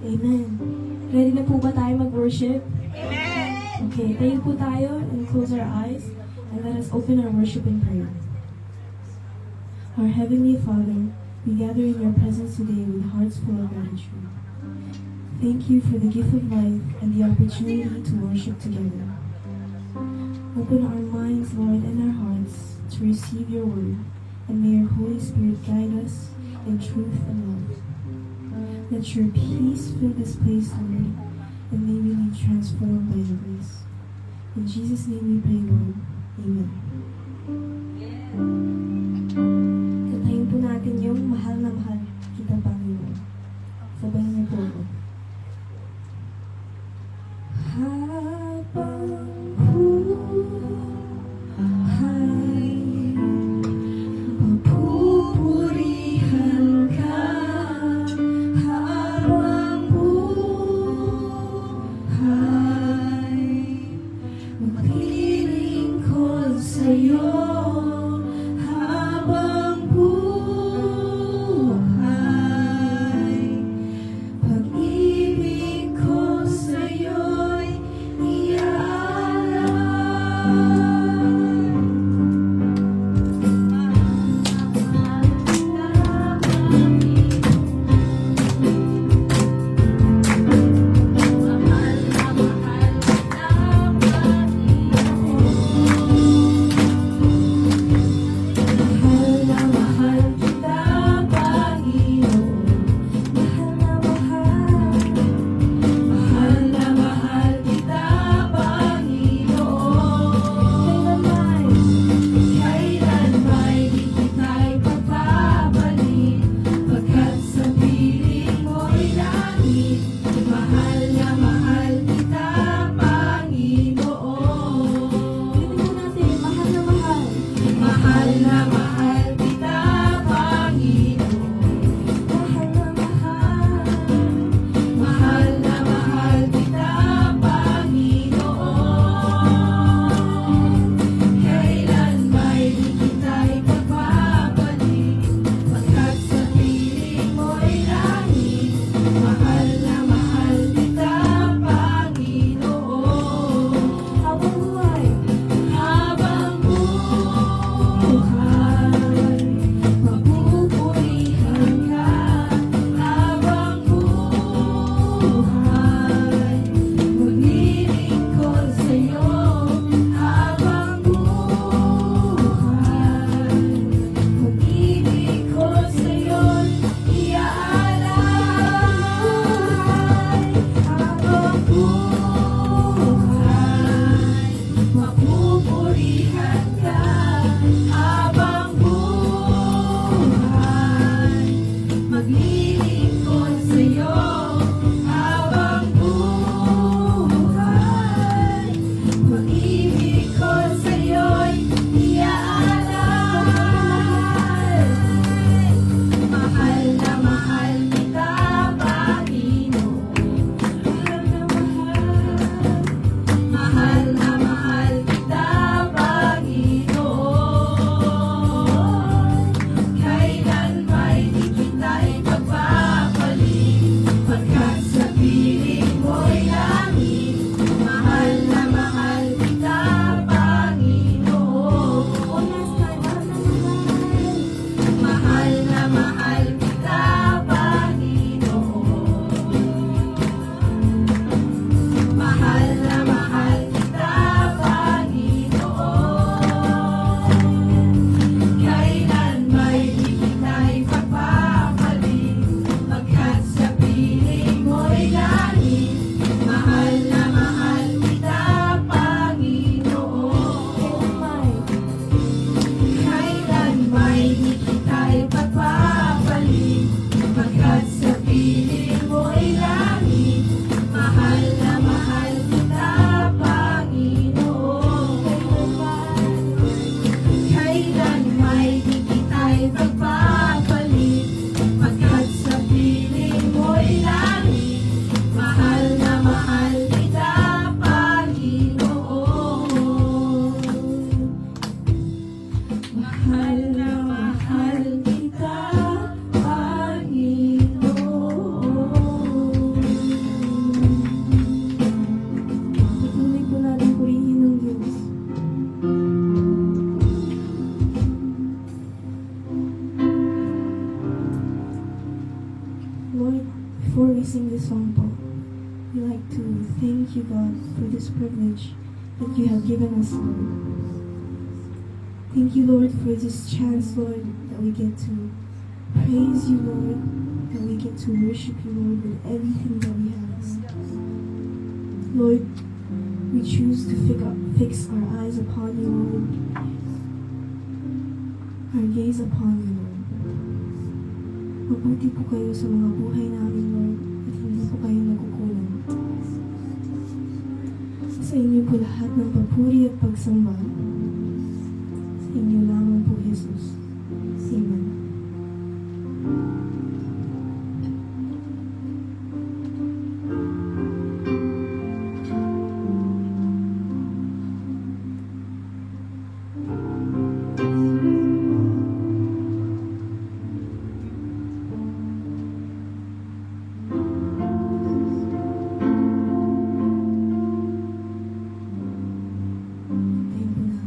Amen. Ready na po ba tayo mag-worship? Okay, tayo po tayo and close our eyes and let us open our worship in prayer. Our Heavenly Father, we gather in your presence today with hearts full of gratitude. Thank you for the gift of life and the opportunity to worship together. Open our minds, Lord, and our hearts to receive your word, and may your Holy Spirit guide us in truth and love. Let your peace fill this place, Lord, and may we be transformed by your grace. In Jesus' name we pray, Lord. Amen. Kantahin po natin yung mahal na mahal kita, Panginoon. Sabayin niyo po ako. Habang buhay, papupurihan ka. Habang buhay, maglilingkod sa'yo. Habang buhay, Lord, before we sing this song po, we like to thank you, God, for this privilege that you have given us, Lord. Thank you, Lord, for this chance, Lord, that we get to praise you, Lord, that we get to worship you, Lord, with everything that we have. Lord, we choose to fix our eyes upon you, Lord, our gaze upon you, Lord. Mabuti po kayo sa mga buhay namin, Lord, at hindi po kayo nagkukulang. Sa inyo po lahat ng papuri at pagsamba. Sa inyo lamang po, Jesus. Amen. Tayo po natin.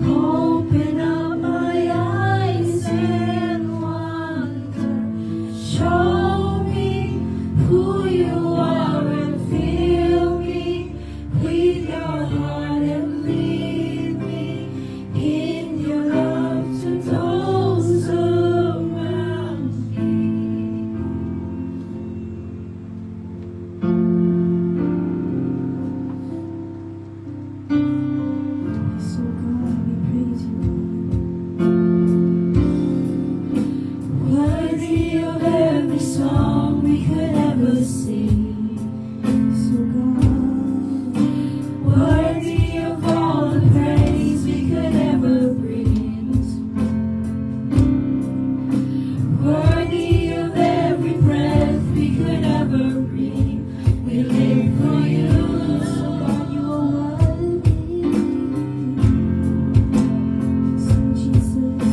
Open up my eyes and wonder. Show me who you are and fill me with your heart and lead me in your love to those around me. So God, we praise you. Worthy of every song we could ever sing. So God, worthy of all the praise we could ever bring. Worthy of every breath we could ever breathe. We live for you. So God, you are worthy. Sing Jesus.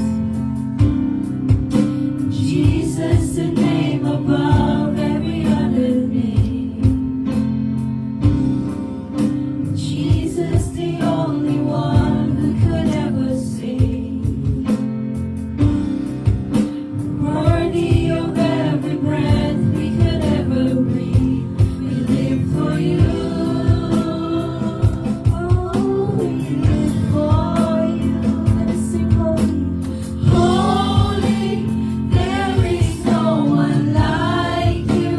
Jesus, the name above every other name. Jesus, the only one who could ever save. Worthy of every breath we could ever breathe. We live for you. Oh, we live for you. Let us sing holy. Holy, there is no one like you.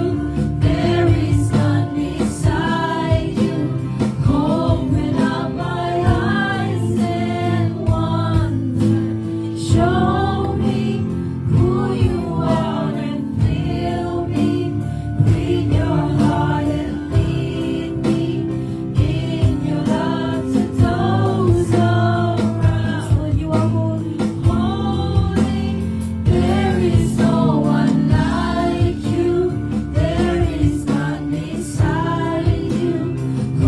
There is none beside you. Open up my eyes and wonder. Show me who you are and fill me with your heart and lead me in your love to those around. Lord, you are holy. Holy, there is no one like you. There is none beside you.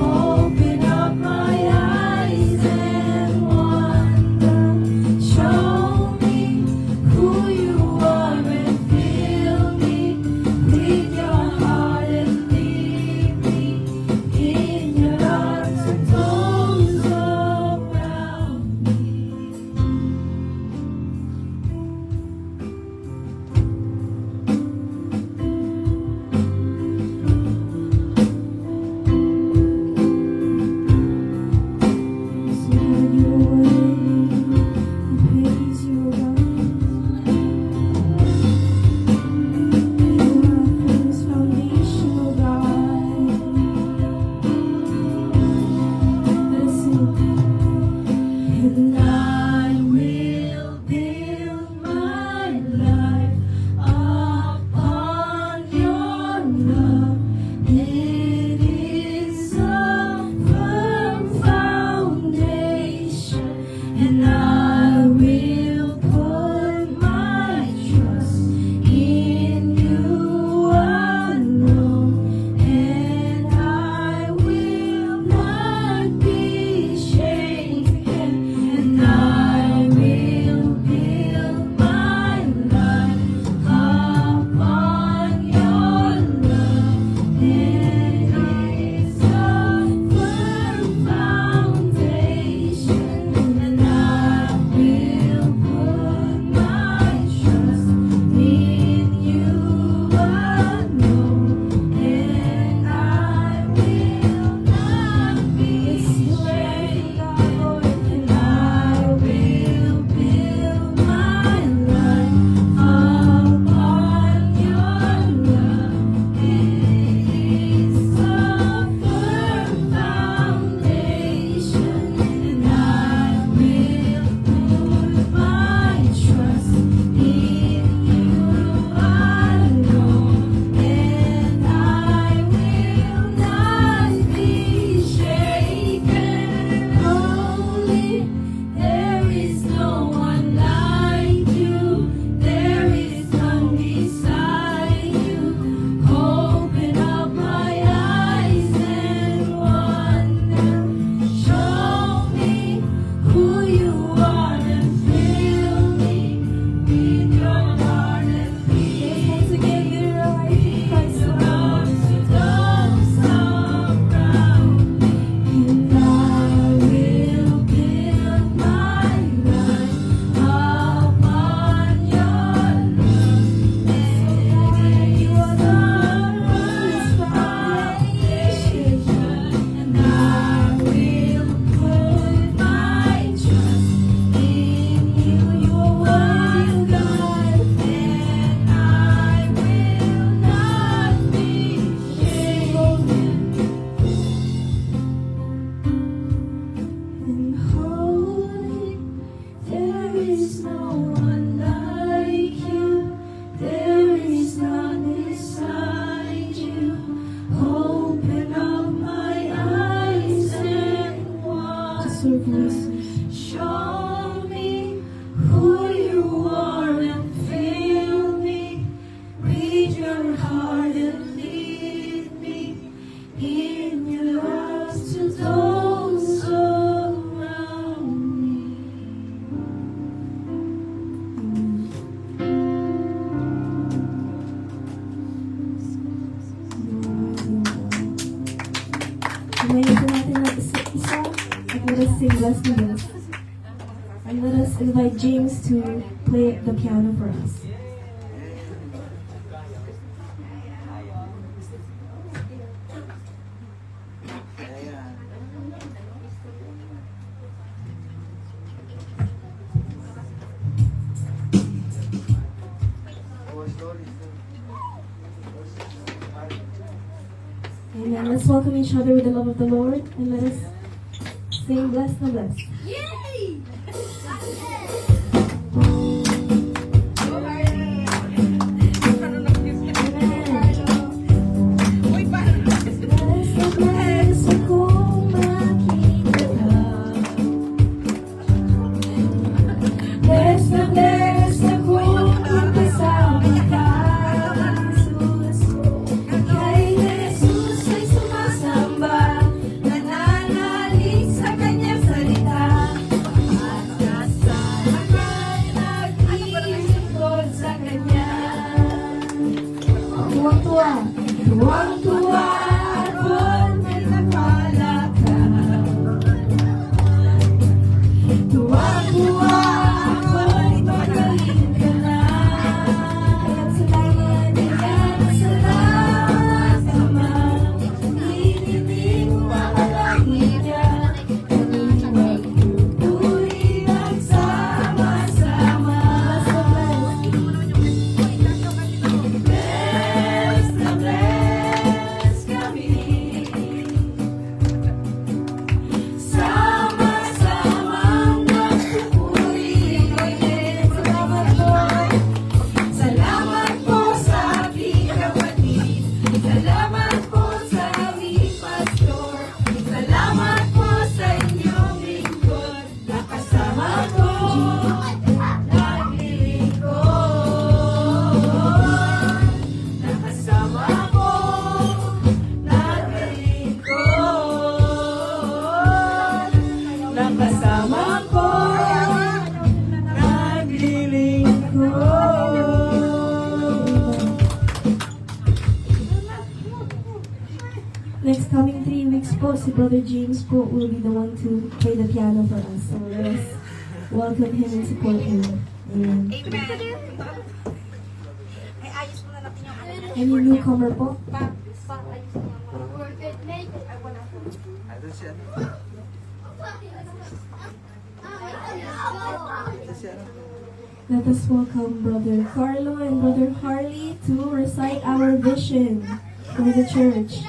Open up my eyes and wonder. Show me who you are and fill me with your heart and lead me in your arms to those around me. So God, you are worthy. We praise you, O God. You are our first foundation, O God. Let us sing. And I will build my life upon your love. It is a firm foundation, and I will put my trust in you alone, and I will not be shaken, and I will build my life upon your love. It is a firm foundation, and I is no one like you. There is none beside you. Open up my eyes and watch. Show me who you are and fill me. Read your heart and lead me in your arms to those around me. Kumain po natin ng isa at let us sing Bless Me Bless. And let us invite James to play the piano for us. Amen. Let's welcome each other with the love of the Lord and let us sing Bless the Blessed. Yay! Tuwang-tuwa pag may nakala ka. Tuwang-tuwa pag magaling ka na. Salamat Ama. Hinihiling pangalagitan. Kaniwag turi ang sama-sama. Bless na bless kami. Sama-samang nagpupuri. Salamat po. Salamat po sa aking kapatid. Salamat po sa aming pastor. Salamat po sa inyong lingkod. Nakasama ko, naglilingkod. Nakasama ko, naglilingkod. Nakasama ko, naglilingkod. Next coming 3 weeks po, si Brother James po will be the one to play the piano for us. So let us welcome him and support him. Amen. Ay, ayos muna natin yung ano. Any newcomer po? Ayos Let us welcome Brother Carlo and Brother Harley to recite our vision for the church.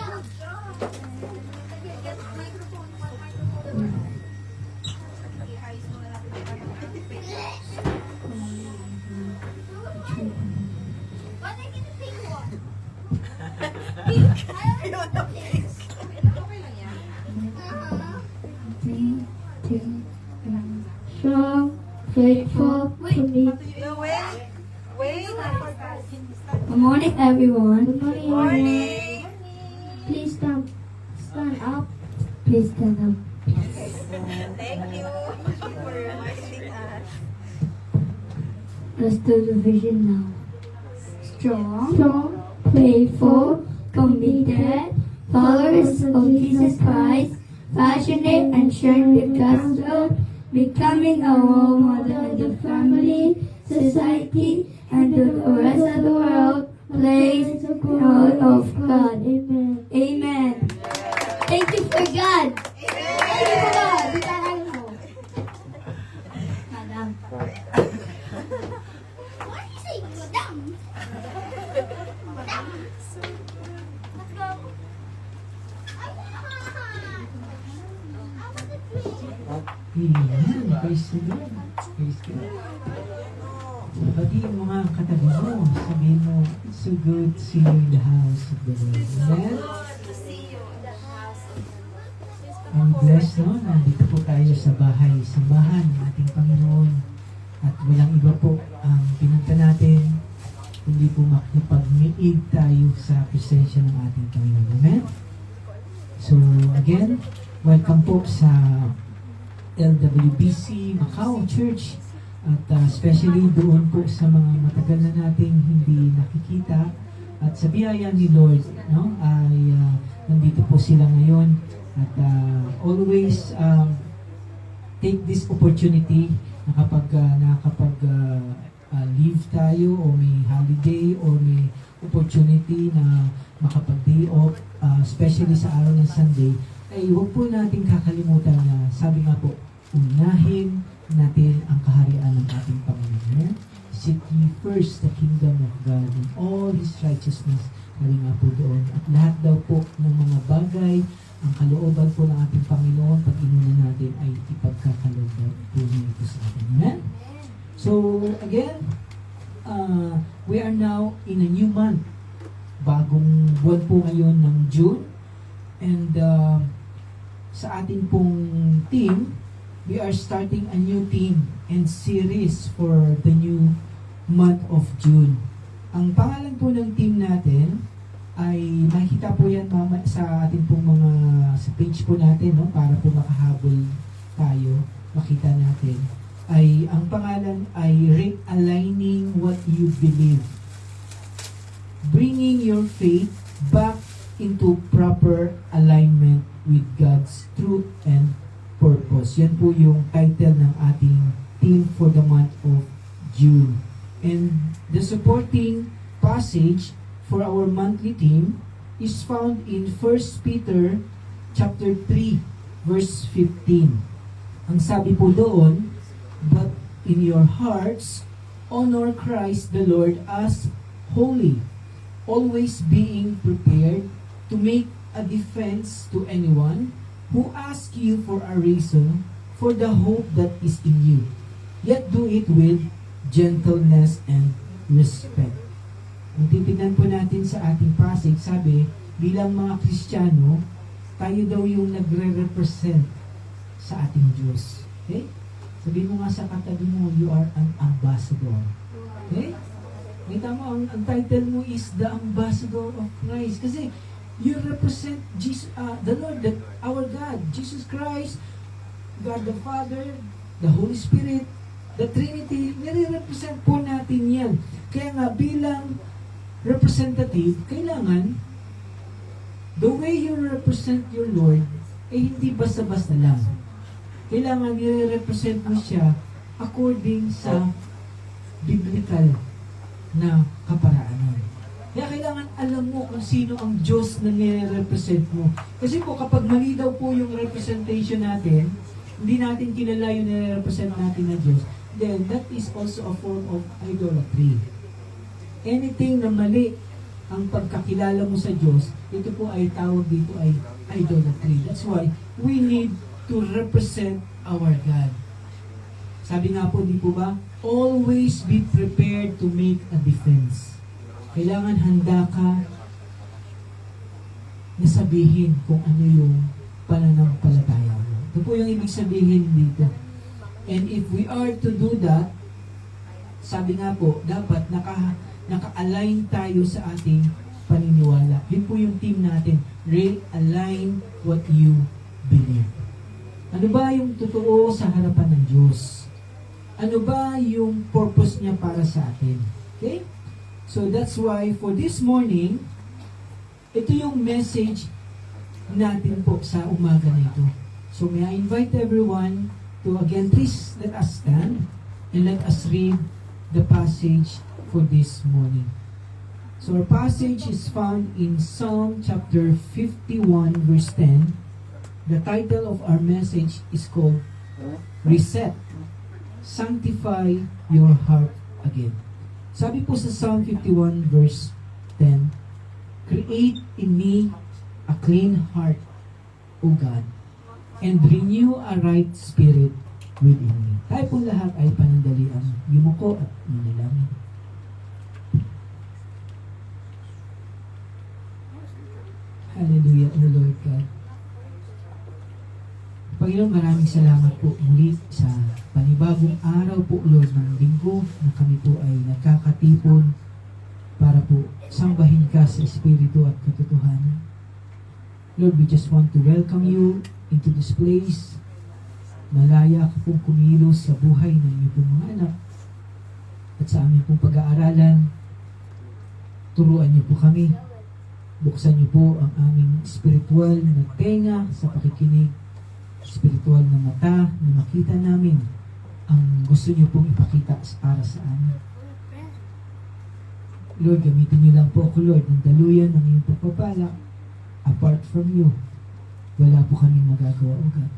Ayos muna natin yung ano. Okay lang yan. Strong, faithful, committed. Wait. Good morning, everyone. Good Morning. Please stand up. Please stand up. Thank you for reminding us. Let's do the vision now. Strong, faithful, committed, followers of Jesus Christ, passionate and sharing the gospel, becoming a role model in the family, society, and to the rest of the world, place the glory of God. Amen. Amen. Thank you for God. Thank you for God. Madam. Why do you say madam? Madam. Let's go. I want to play. Amen. Praise the Lord. Praise God. Batiin mo nga ang katabi mo. Sabihin mo, it's so good to see you in the house of the Lord. Amen. To see you in the house of Ang blessed, no? Nandito po tayo sa bahay, sambahan ng ating Panginoon. At walang iba po ang pinunta natin, kundi po makipag-miig tayo sa presensya ng ating Panginoon. Amen? So, again, welcome po sa LWBC Macau Church. At especially doon po sa mga matagal na nating hindi nakikita. At sa biyaya ni Lord, no, ay nandito po sila ngayon. At always take this opportunity na kapag leave tayo o may holiday o may opportunity na makapag-day off, especially sa araw ng Sunday, ay huwag po natin kakalimutan na sabi nga po, unahin natin ang kaharian ng ating Panginoon. Seek ye first the kingdom of God and all His righteousness. Sabi nga po doon. At lahat daw po ng mga bagay, ang kalooban po ng ating Panginoon, pag inuna natin ay ipagkakaloob po niya ito sa atin. Amen? So, again, we are now in a new month. Bagong buwan po ngayon ng June. And sa ating pong team, we are starting a new team and series for the new month of June. Ang pangalan po ng team natin ay makikita po yan sa ating pong mga sa page po natin, no, para po makahabol tayo, makita natin. Ay ang pangalan ay Realigning What You Believe. Bringing your faith back into proper alignment with God's truth and purpose. Yan po yung title ng ating team for the month of June. And the supporting passage for our monthly team is found in 1 Peter chapter 3 verse 15. Ang sabi po doon, but in your hearts honor Christ the Lord as holy, always being prepared to make a defense to anyone who ask you for a reason for the hope that is in you. Yet do it with gentleness and respect. Kung titignan po natin sa ating passage, sabi, bilang mga Kristiyano, tayo daw yung nagre-represent sa ating Diyos. Okay? Sabihin mo nga sa katabi mo, you are an ambassador. Okay? May tama, ang title mo is the ambassador of Christ. Kasi you represent Jesus, the Lord, our God, Jesus Christ, God the Father, the Holy Spirit, the Trinity. Nire-represent po natin yan. Kaya nga bilang representative, kailangan the way you represent your Lord ay hindi basta-basta lang. Kailangan nire-represent mo siya according sa biblical na kaparaanan. Kaya kailangan alam mo kung sino ang Diyos na nire-represent mo. Kasi po kapag mali daw po yung representation natin, hindi natin kilala yung nire-represent natin na Diyos, then that is also a form of idolatry. Anything na mali ang pagkakilala mo sa Diyos, ito po ay tawag dito ay idolatry. That's why we need to represent our God. Sabi nga po, di po ba? Always be prepared to make a defense. Kailangan handa ka na sabihin kung ano yung pananampalataya mo. Ito po yung ibig sabihin dito. And if we are to do that, sabi nga po, dapat naka-align tayo sa ating paniniwala. Yun po yung team natin. Realign what you believe. Ano ba yung totoo sa harapan ng Diyos? Ano ba yung purpose niya para sa atin? Okay? So that's why for this morning, ito yung message natin po sa umaga na ito. So may I invite everyone to again, please let us stand and let us read the passage for this morning. So our passage is found in Psalm chapter 51 verse 10. The title of our message is called Reset. Sanctify your heart again. Sabi po sa Psalm 51 verse 10, create in me a clean heart, O God, and renew a right spirit within me. Tayo pong lahat ay panandalian. Yumuko at manalangin. Hallelujah, O Lord God. Panginoon, maraming salamat po muli sa panibagong araw po, Lord, ng linggo na kami po ay nagkakatipon para po sambahin ka sa Espiritu at katotohanan. Lord, we just want to welcome you into this place. Malaya ka pong kumilos sa buhay ng inyong pong mga anak at sa aming pong pag-aaralan. Turuan niyo po kami. Buksan niyo po ang aming spiritual na tenga sa pakikinig, spiritual na mata na makita namin ang gusto niyo pong ipakita para sa amin. Lord, gamitin niyo lang po ako, Lord, ng daluyan ng iyong pagpapala. Apart from you, wala po kaming magagawa, O God.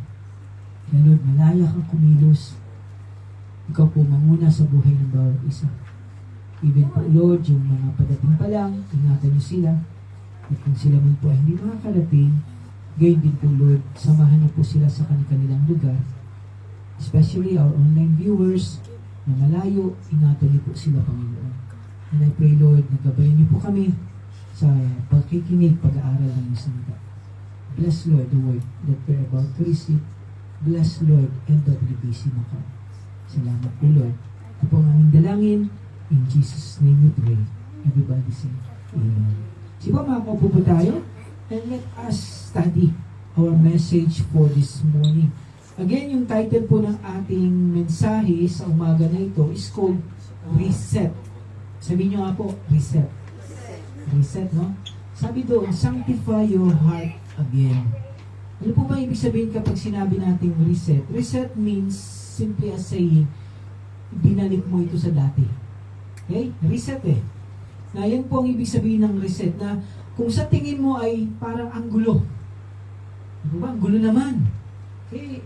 Kaya Lord, malaya kang kumilos. Ikaw po manguna sa buhay ng bawat isa. Even po, Lord, yung mga padating pa lang, ingatan niyo sila. At kung sila man po ay hindi makakarating, gayon din po, Lord, samahan niyo po sila sa kanilang lugar. Especially our online viewers na malayo, ingatan niyo po sila, Panginoon. And I pray, Lord, nagabayan niyo po kami sa pagkikinig, pag-aaral ng iyong salita. Bless, Lord, the word that we're about to receive. Bless, Lord, NWBC Macau. Salamat po, Lord. Ito po ang aming dalangin. In Jesus' name we pray. Everybody say, Amen. Sige po, makakaupo po tayo. And let us study our message for this morning. Again, yung title po ng ating mensahe sa umaga na ito is called Reset. Sabihin nyo nga po, Reset. Reset, no? Sabi doon, sanctify your heart again. Ano po ba ibig sabihin kapag sinabi nating reset? Reset means simply as saying, binalik mo ito sa dati. Okay? Reset eh. Na yan po ang ibig sabihin ng reset, na kung sa tingin mo ay parang ang gulo. Ano ba? Ang gulo naman. Okay?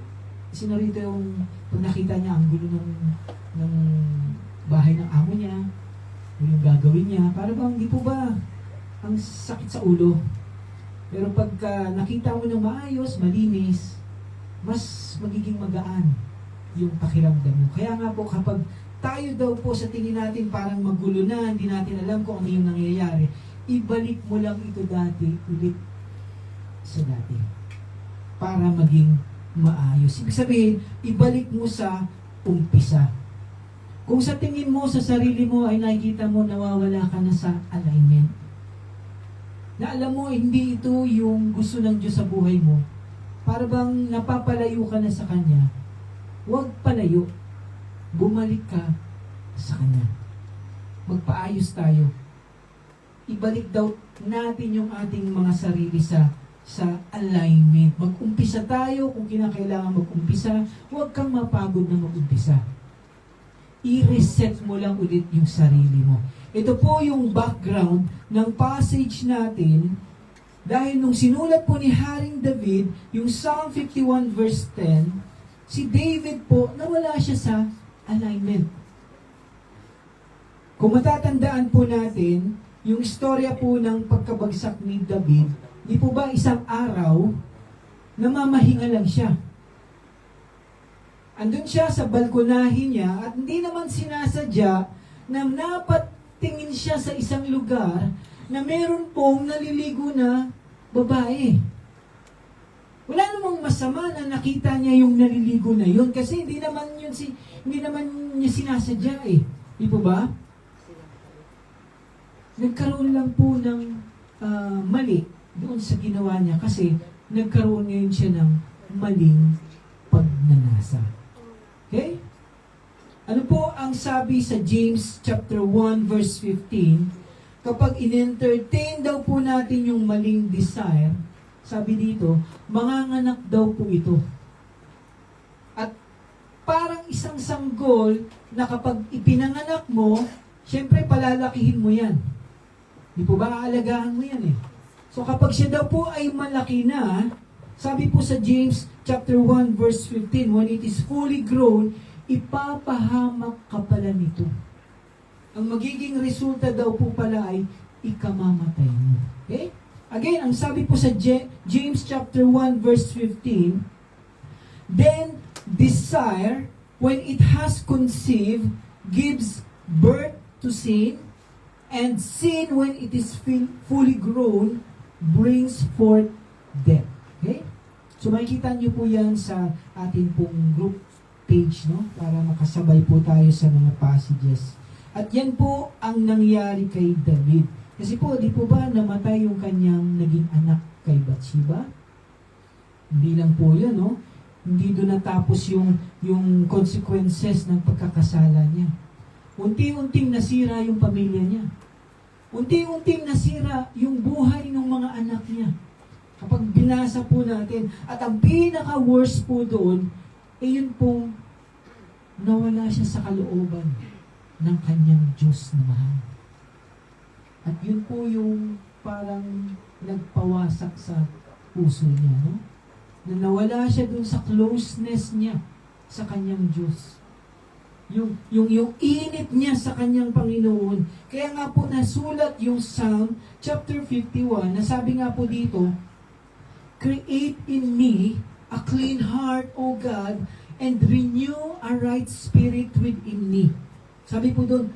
Sinarito yung pag nakita niya, ang gulo ng bahay ng amo niya, yung gagawin niya, para bang hindi po ba ang sakit sa ulo? Pero pagka nakita mo ng maayos, malinis, mas magiging magaan yung pakiramdam mo. Kaya nga po, kapag tayo daw po sa tingin natin parang magulo na, hindi natin alam kung ano yung nangyayari, ibalik mo lang ito dati, ulit sa dati. Para maging maayos. Ibig sabihin, ibalik mo sa umpisa. Kung sa tingin mo sa sarili mo ay nakikita mo nawawala ka na sa alignment, na alam mo hindi ito yung gusto ng Diyos sa buhay mo, para bang napapalayo ka na sa Kanya, huwag palayo. Bumalik ka sa Kanya. Magpaayos tayo. Ibalik daw natin yung ating mga sarili sa alignment. Mag-umpisa tayo kung kinakailangan mag-umpisa. Huwag kang mapagod na mag-umpisa. I-reset mo lang ulit yung sarili mo. Ito po yung background ng passage natin dahil nung sinulat po ni Haring David, yung Psalm 51 verse 10, si David po, nawala siya sa alignment. Kung matatandaan po natin, yung istorya po ng pagkabagsak ni David, di po ba isang araw, namamahinga lang siya. Andun siya sa balkonahin niya at hindi naman sinasadya na napatingin siya sa isang lugar na meron pong naliligo na babae. Wala namang masama na nakita niya yung naliligo na yun kasi hindi naman niya sinasadya eh. Di po ba? Nagkaroon lang po ng mali doon sa ginawa niya kasi nagkaroon ngayon siya ng maling pagnanasa. Okay? Ano po ang sabi sa James chapter 1 verse 15? Kapag in-entertain daw po natin yung maling desire, sabi dito, manganganak daw po ito. At parang isang sanggol na kapag ipinanganak mo, syempre palalakihin mo yan. Di po ba aalagaan mo yan eh? So kapag siya daw po ay malaki na, sabi po sa James chapter 1 verse 15, when it is fully grown, ipapahamak ka pala nito. Ang magiging resulta daw po pala ay ikamamatay mo. Okay? Again, ang sabi po sa James chapter 1 verse 15, then desire, when it has conceived, gives birth to sin, and sin, when it is fully grown, brings forth death. Okay? So makikita niyo po yan sa ating pong group page, no? Para makasabay po tayo sa mga passages. At yan po ang nangyari kay David. Kasi po, di po ba namatay yung kanyang naging anak kay Bathsheba? Hindi lang po yun, no? Hindi doon natapos yung consequences ng pagkakasala niya. Unti-unting nasira yung pamilya niya. Unti-unting nasira yung buhay ng mga anak niya. Kapag binasa po natin, at ang pinaka-worst po doon, yun pong nawala siya sa kalooban ng kanyang Diyos na mahal. At yun po yung parang nagpawasak sa puso niya, no? Na nawala siya dun sa closeness niya sa kanyang Diyos. Yung init niya sa kanyang Panginoon. Kaya nga po nasulat yung Psalm chapter 51, na sabi nga po dito, "Create in me a clean heart, O God, and renew a right spirit within me." Sabi po doon,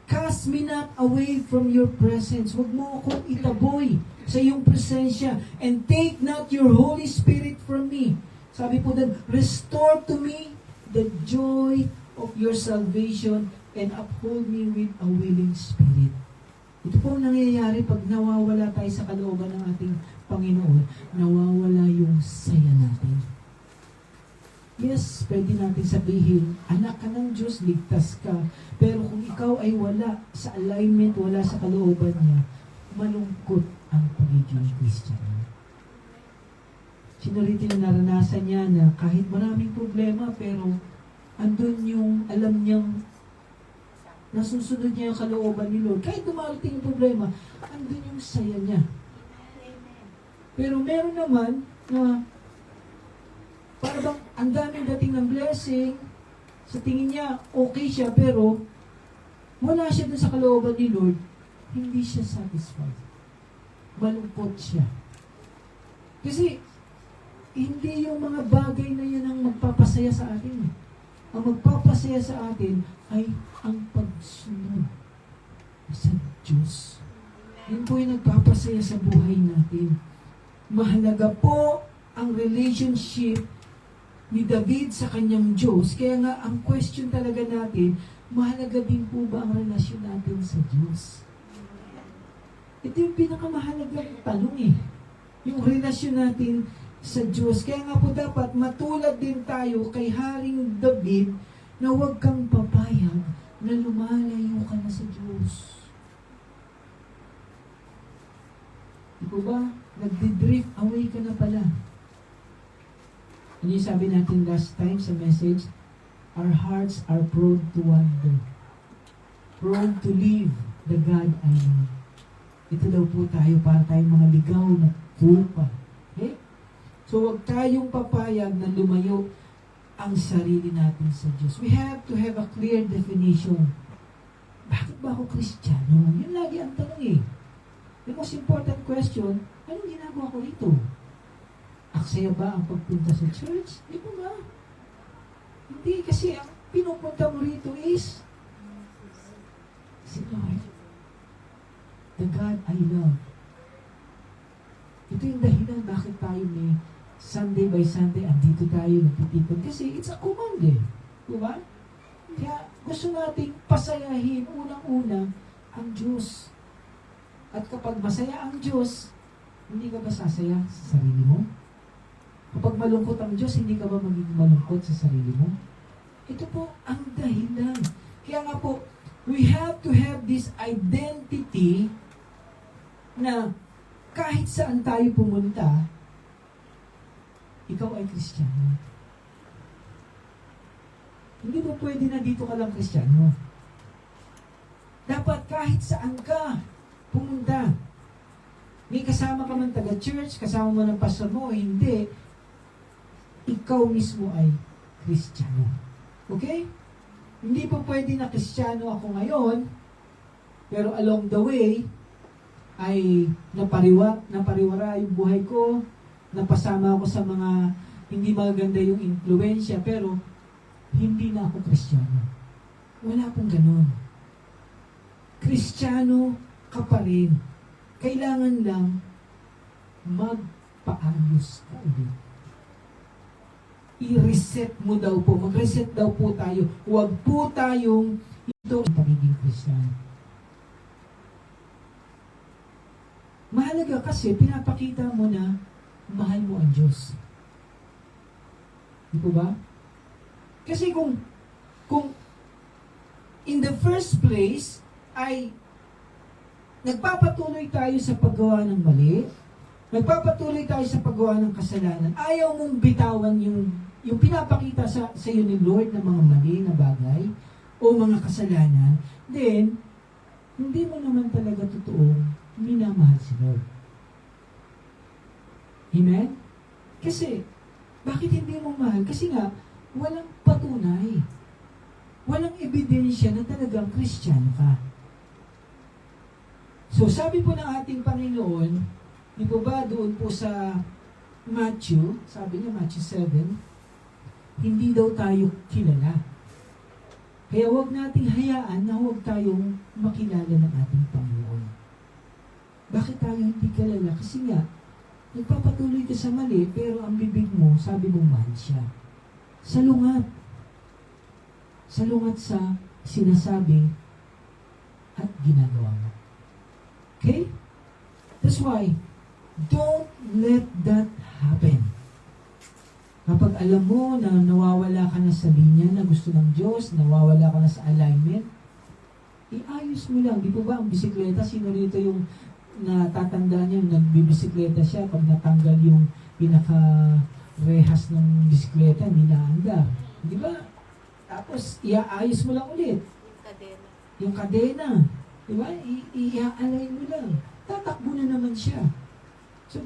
"Cast me not away from your presence." Huwag mo akong itaboy sa iyong presensya. "And take not your Holy Spirit from me." Sabi po doon, "Restore to me the joy of your salvation and uphold me with a willing spirit." Ito po ang nangyayari pag nawawala tayo sa kalooban ng ating Panginoon. Nawawala yung saya natin. Yes, pwede natin sabihin, anak ka ng Diyos, ligtas ka. Pero kung ikaw ay wala sa alignment, wala sa kalooban niya, malungkot ang pagiging Christian. Sino rito yung naranasan niya na kahit maraming problema, pero andun yung alam niyang nasusunod niya yung kalooban ni Lord. Kahit dumarating yung problema, andun yung saya niya. Pero meron naman na para bang ang daming dating ng blessing, sa tingin niya okay siya, pero wala siya dun sa kalooban ni Lord, hindi siya satisfied. Malungkot siya. Kasi hindi yung mga bagay na yun ang magpapasaya sa atin. Ang magpapasaya sa atin ay ang pagsunod sa Diyos. Yun po yung nagpapasaya sa buhay natin. Mahalaga po ang relationship ni David sa kanyang Diyos. Kaya nga, ang question talaga natin, mahalaga din po ba ang relasyon natin sa Diyos? Ito yung pinakamahalagang tanong eh. Yung relasyon natin sa Diyos. Kaya nga po dapat matulad din tayo kay Haring David na huwag kang papayag na lumalayo ka na sa Diyos. Di po ba? Nagdi-drift away ka na pala. Ano yung sabi natin last time sa message? Our hearts are prone to wander. Prone to leave the God I love. Ito daw po tayo para tayong mga ligaw na tupa. Okay? So huwag tayong papayag na lumayo ang sarili natin sa Diyos. We have to have a clear definition. Bakit ba ako Kristiyano? Yun lagi ang tanong eh. The most important question, anong ginagawa ko dito? Aksaya ba ang pagpunta sa church? Di ba ba? Hindi, kasi ang pinupunta mo rito is si Lord. The God I love. Ito yung dahilan bakit tayo may Sunday by Sunday, andito tayo, nagtitipon. Kasi it's a command eh. Di ba? Kaya gusto nating pasayahin unang-una ang Diyos. At kapag masaya ang Diyos, hindi ka ba sasaya sa sarili mo? Kapag malungkot ang Diyos, hindi ka ba magiging malungkot sa sarili mo? Ito po ang dahilan. Kaya nga po, we have to have this identity na kahit saan tayo pumunta, ikaw ay Kristiyano. Hindi ba pwede na dito ka lang Kristiyano? Dapat kahit saan ka pumunta. May kasama ka man taga-church, kasama mo ng pastor mo o hindi, ikaw mismo ay Kristiyano. Okay? Hindi pa pwede na Kristiyano ako ngayon, pero along the way, ay napariwara yung buhay ko, napasama ako sa mga hindi maganda yung influensya, pero hindi na ako Kristiyano. Wala pong ganun. Kristiyano ka pa rin. Kailangan lang magpaayos ka ulit. I-reset mo daw po. Mag-reset daw po tayo. Huwag po tayong ito ang pagiging Kristiyano. Mahalaga kasi pinapakita mo na mahal mo ang Diyos. Di po ba? Kasi kung in the first place ay nagpapatuloy tayo sa paggawa ng mali, nagpapatuloy tayo sa paggawa ng kasalanan, ayaw mong bitawan yung pinapakita sa iyo ni Lord na mga mali na bagay o mga kasalanan, then hindi mo naman talaga totoong minamahal si Lord. Amen? Kasi, bakit hindi mo mahal? Kasi nga, walang patunay. Walang ebidensya na talagang Kristiyano ka. So, sabi po ng ating Panginoon, di po ba doon po sa Matthew, sabi niya Matthew 7, hindi daw tayo kilala. Kaya huwag nating hayaan na huwag tayong makilala ng ating Panginoon. Bakit tayo hindi kilala? Kasi nga, nagpapatuloy ka sa mali, pero ang bibig mo, sabi mo, mahal siya. Salungat. Salungat sa sinasabi at ginagawa mo. Okay? That's why, don't let that happen. Kapag alam mo na nawawala ka na sa linya na gusto ng Diyos, nawawala ka na sa alignment, iayos mo lang. Di po ba ang bisikleta, sino rito yung natatanda niya, nagbibisikleta siya, pag natanggal yung pinaka-rehas ng bisikleta, hindi naandar. Di ba? Tapos, iaayos mo lang ulit. Kadena. Yung kadena. Di ba? Ia-align mo lang. Tatakbo na naman siya. So,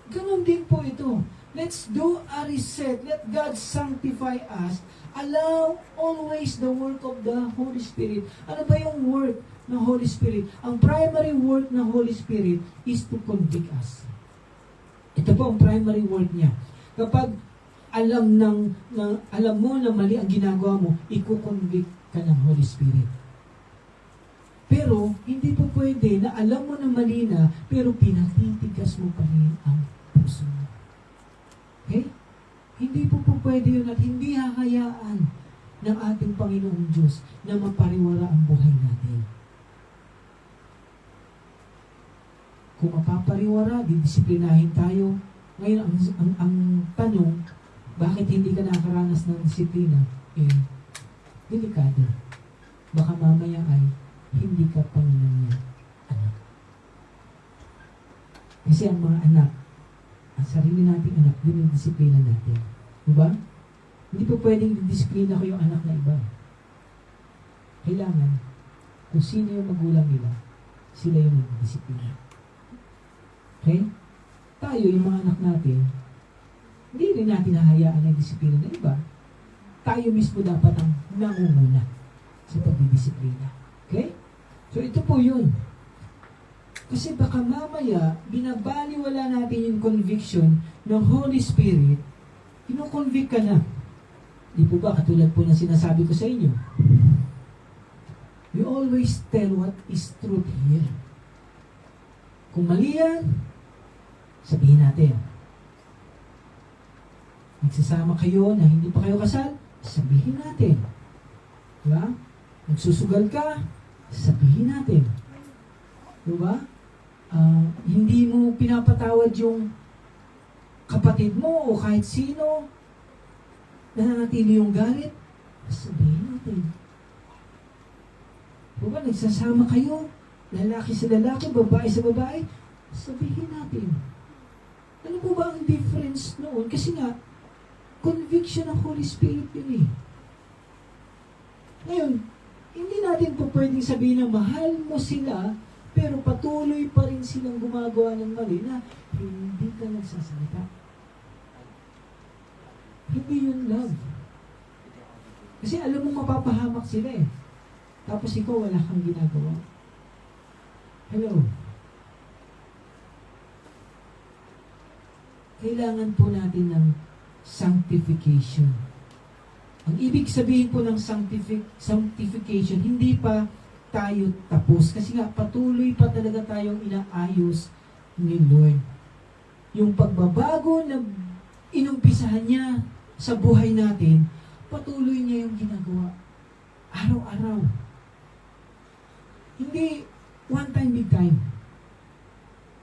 ganun din po ito. Let's do a reset. Let God sanctify us. Allow always the work of the Holy Spirit. Ano ba yung work ng Holy Spirit? Ang primary work ng Holy Spirit is to convict us. Ito po ang primary work niya. Kapag alam mo na mali ang ginagawa mo, iko-convict ka ng Holy Spirit. Pero, hindi po pwede na alam mo na mali na, pero pinatitigas mo pa rin ang puso mo. Okay? Hindi po pwede yun at hindi hahayaan ng ating Panginoong Diyos na mapariwara ang buhay natin. Kung mapapariwara, didisiplinahin tayo. Ngayon, ang tanong, bakit hindi ka nakaranas ng disiplina? Delikado. Baka mamaya ay hindi ka Panginoon niya anak. Kasi ang mga anak, ang sarili nating anak, dinidisiplina natin. Diba? Hindi po pwedeng didisiplina ko yung anak na iba. Kailangan, kung sino yung magulang nila, sila yung nagdisiplina. Okay? Tayo, yung mga anak natin, hindi rin natin hahayaan ang disiplina ng iba. Tayo mismo dapat ang nangunguna sa pagdidisiplina. Okay? So ito po yun. Kasi baka mamaya, binabaliwala natin yung conviction ng Holy Spirit, kino-convict ka na. Di po ba, katulad po na sinasabi ko sa inyo, we always tell what is truth here. Kung mali yan, sabihin natin. Nagsasama kayo na hindi pa kayo kasal, sabihin natin. Diba? Nagsusugal ka, sabihin natin. Diba? Hindi mo pinapatawad yung kapatid mo o kahit sino, nananatili yung galit, sabihin natin. Diba? Nagsasama kayo, lalaki sa lalaki, babae sa babae, sabihin natin. Ano po ba ang difference noon? Kasi nga, conviction ng Holy Spirit yun eh. Ngayon, hindi natin po pwedeng sabihin na mahal mo sila, pero patuloy pa rin silang gumagawa ng mali na hindi ka nagsasalita. Hindi yun love. Kasi alam mo mapapahamak sila eh. Tapos ikaw wala kang ginagawa. Hello. Kailangan po natin ng sanctification. Ang ibig sabihin po ng sanctification, hindi pa tayo tapos. Kasi nga, patuloy pa talaga tayong inaayos ni Lord. Yung pagbabago na inumpisahan niya sa buhay natin, patuloy niya yung ginagawa. Araw-araw. Hindi one time, big time.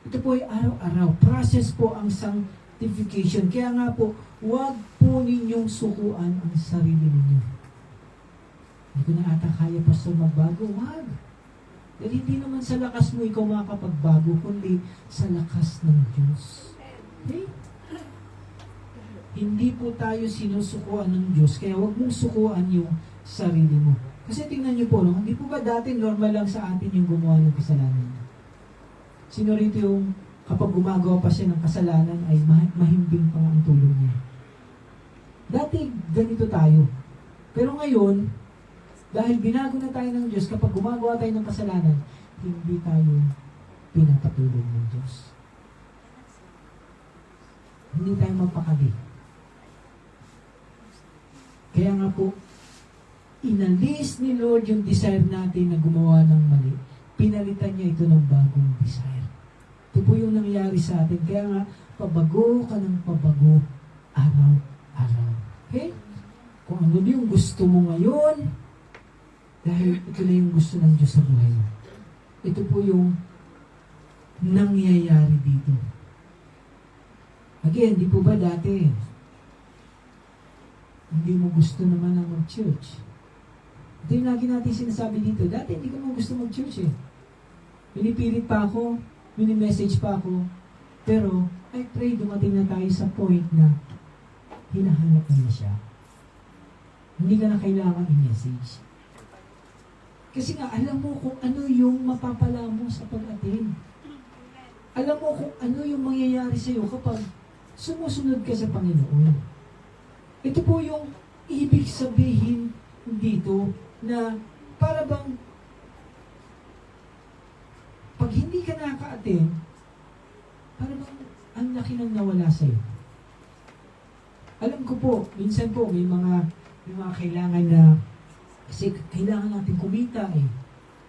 Ito po ay araw-araw. Process po ang sanctification. Kaya nga po, huwag po ninyong sukuan ang sarili ninyo. Hindi ko na ata kaya pastor magbago. Huwag. Dahil hindi naman sa lakas mo ikaw makakapagbago, kundi sa lakas ng Diyos. Okay? Hindi po tayo sinusukuan ng Diyos, kaya huwag mong sukuan yung sarili mo. Kasi tingnan niyo po, no? Hindi po ba dati normal lang sa atin yung gumawa ng kasalanan? Sino rito yung kapag gumagawa pa siya ng kasalanan ay mahimbing pa ang tulong niya? Dati ganito tayo. Pero ngayon, dahil binago na tayo ng Diyos, kapag gumagawa tayo ng kasalanan, hindi tayo pinapatulong ng Diyos. Hindi tayo magpakali. Kaya nga po, inalis ni Lord yung desire natin na gumawa ng mali. Pinalitan niya ito ng bagong desire. Ito po yung nangyari sa atin. Kaya nga, pabago ka ng pabago araw-araw. Okay? Kung ano yung gusto mo ngayon, dahil ito na yung gusto ng Diyos sa buhay mo. Ito po yung nangyayari dito. Again, di po ba dati, hindi mo gusto naman ang mag-church? Ito yung lagi natin sinasabi dito. Dati hindi ko naman gusto mag-church eh. Pinipilit pa ako, mini-message pa ako, pero I pray dumating na tayo sa point na hinahanap na siya. Hindi ka na kailangan i-message. Kasi nga, alam mo kung ano yung mapapala mo sa pag-attend. Alam mo kung ano yung mangyayari sa iyo kapag sumusunod ka sa Panginoon. Ito po yung ibig sabihin dito na para bang pag hindi ka nakaka-attend, para bang ang laki nang nawala sa iyo. Alam ko po, minsan po may mga kailangan na kasi kailangan natin kumita eh.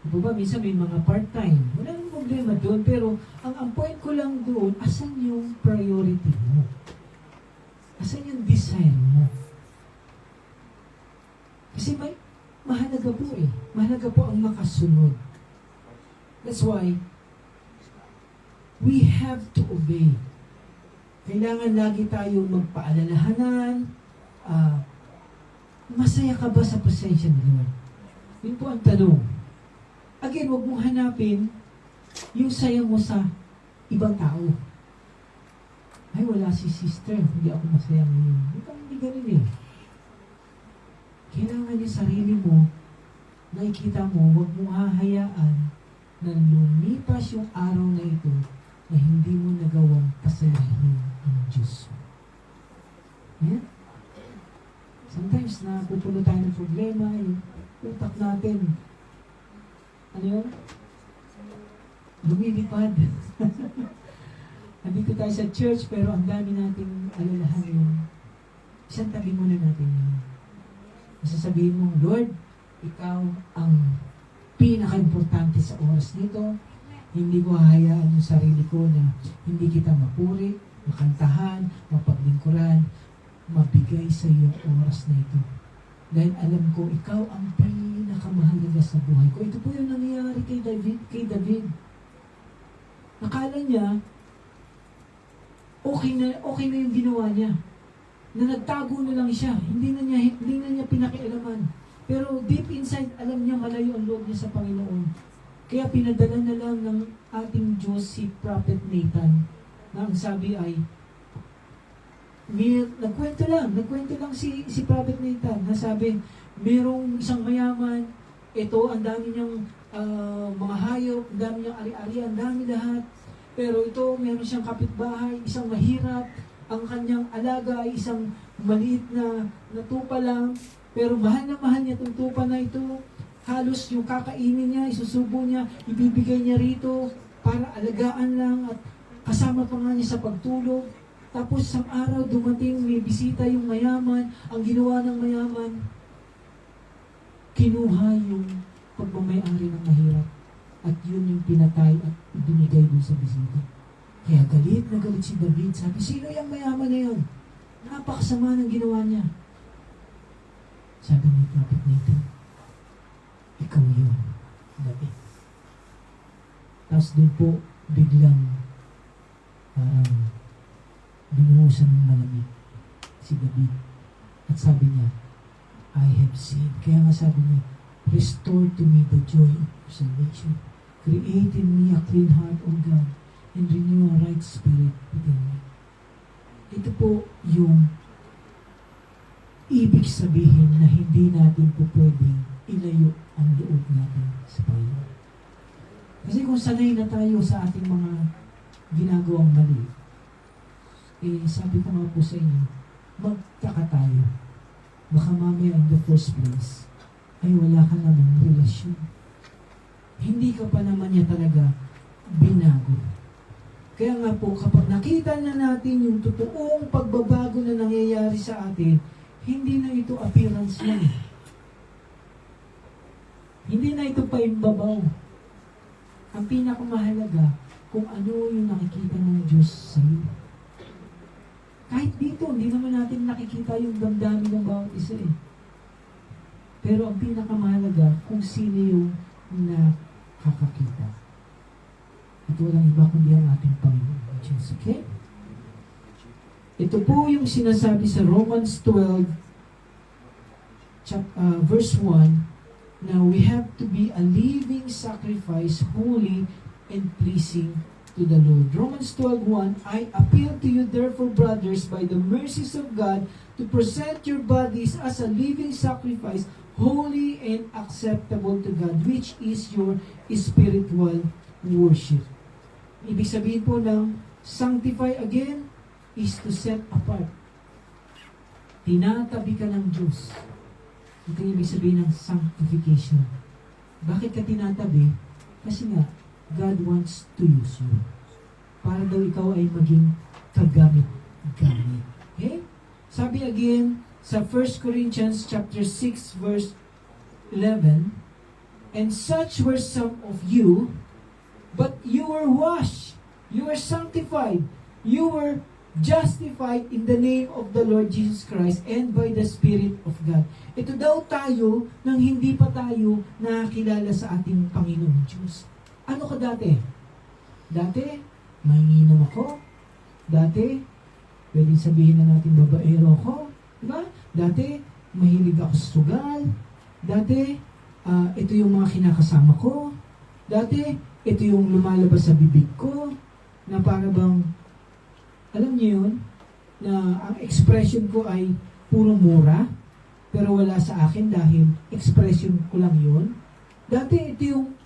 Diba ba? Minsan may mga part-time. Wala nang problema doon. Pero ang point ko lang doon, asan yung priority mo? Asan yung desire mo? Kasi may mahalaga po eh. Mahalaga po ang makasunod. That's why we have to obey. Kailangan lagi tayo magpaalalahanan, masaya ka ba sa presensya ni Lord? Yun po ang tanong. Again, huwag mong hanapin yung saya mo sa ibang tao. Ay, wala si sister. Hindi ako masaya ngayon. Hindi ganun eh. Kailangan yung sarili mo, nakikita mo, huwag mong hahayaan na lumipas yung araw na ito na hindi mo nagawang pasayahin ang Diyos. Yeah? Sometimes napupuno tayo ng problema, yung utak natin. Ano yun? Lumilipad. Nandito tayo sa church, pero ang dami nating alalahan yun. Isang tabi muna natin yun. Masasabihin mo, Lord, ikaw ang pinaka-importante sa oras nito. Hindi ko hahayaan yung sarili ko na hindi kita mapuri, makantahan, mapaglingkuran, mabigay sa iyo ang oras na ito. Dahil alam ko, ikaw ang pinakamahalaga sa buhay ko. Ito po yung nangyayari kay David. Nakala niya, okay na yung ginawa niya. Na nagtago na lang siya. Hindi na niya pinakialaman. Pero deep inside, alam niya malayo ang loob niya sa Panginoon. Kaya pinadala na lang ng ating Diyos si Prophet Nathan na ang sabi ay, nagkwento lang si Prophet Nathan na sabi, merong isang mayaman, ito ang dami niyang mga hayop, ang dami niyang ari-ari, ang dami lahat. Pero ito, meron siyang kapitbahay, isang mahirap, ang kanyang alaga ay isang maliit na tupa lang, pero mahal na mahal niya itong tupa na ito. Halos yung kakainin niya, isusubo niya, ibibigay niya rito para alagaan lang at kasama pa nga niya sa pagtulog. Tapos isang araw dumating, may bisita yung mayaman, ang ginawa ng mayaman, kinuha yung pagmamayari ng mahirap. At yun yung pinatay at binigay dun sa bisita. Kaya galit na galit si David. Sabi, sino yung mayaman na yun? Napakasama ng ginawa niya. Sabi ni Prophet Nathan, ikaw yun, David. Tapos dun po, biglang parang binuhusan ng malamig si David. At sabi niya, I have sinned. Kaya nga sabi niya, restore to me the joy of your salvation. Create in me a clean heart, O God, and renew a right spirit within me. Ito po yung ibig sabihin na hindi natin po pwedeng ilayo ang loob natin sa Panginoon. Kasi kung sanay na tayo sa ating mga ginagawang mali, sabi ko nga po sa inyo, magtaka tayo. Baka mamaya in the first place, ay wala ka namang relasyon. Hindi ka pa naman niya talaga binago. Kaya nga po, kapag nakita na natin yung totoong pagbabago na nangyayari sa atin, hindi na ito appearance lang. Hindi na ito paimbabaw. Ang pinakamahalaga, kung ano yung nakikita ng Diyos sa iyo. Kahit dito, hindi naman natin nakikita yung damdamin ng bawat isa eh. Pero ang pinakamahalaga, kung sino yung nakakakita. At walang iba kundi ang ating Panginoon Diyos. Okay? Ito po yung sinasabi sa Romans 12, verse 1, na we have to be a living sacrifice, holy and pleasing to the Lord. Romans 12:1, I appeal to you therefore, brothers, by the mercies of God, to present your bodies as a living sacrifice, holy and acceptable to God, which is your spiritual worship. Ibig sabihin po ng sanctify again is to set apart. Tinatabi ka ng Diyos. Ito yung ibig sabihin ng sanctification. Bakit ka tinatabi? Kasi nga, God wants to use you. Para daw ikaw ay maging kagamit-gamit. Okay? Sabi again sa 1 Corinthians chapter 6 verse 11, and such were some of you, but you were washed, you were sanctified, you were justified in the name of the Lord Jesus Christ and by the Spirit of God. Ito daw tayo nang hindi pa tayo nakakilala sa ating Panginoon Diyos. Ano ka dati? Dati, manginginom ako. Dati, pwedeng sabihin na natin babaero ako. Diba? Dati, mahilig ako sa sugal. Dati, ito yung mga kinakasama ko. Dati, ito yung lumalabas sa bibig ko. Na para bang, alam niyo yun, na ang expression ko ay puro mura. Pero wala sa akin dahil expression ko lang yun. Dati, ito yung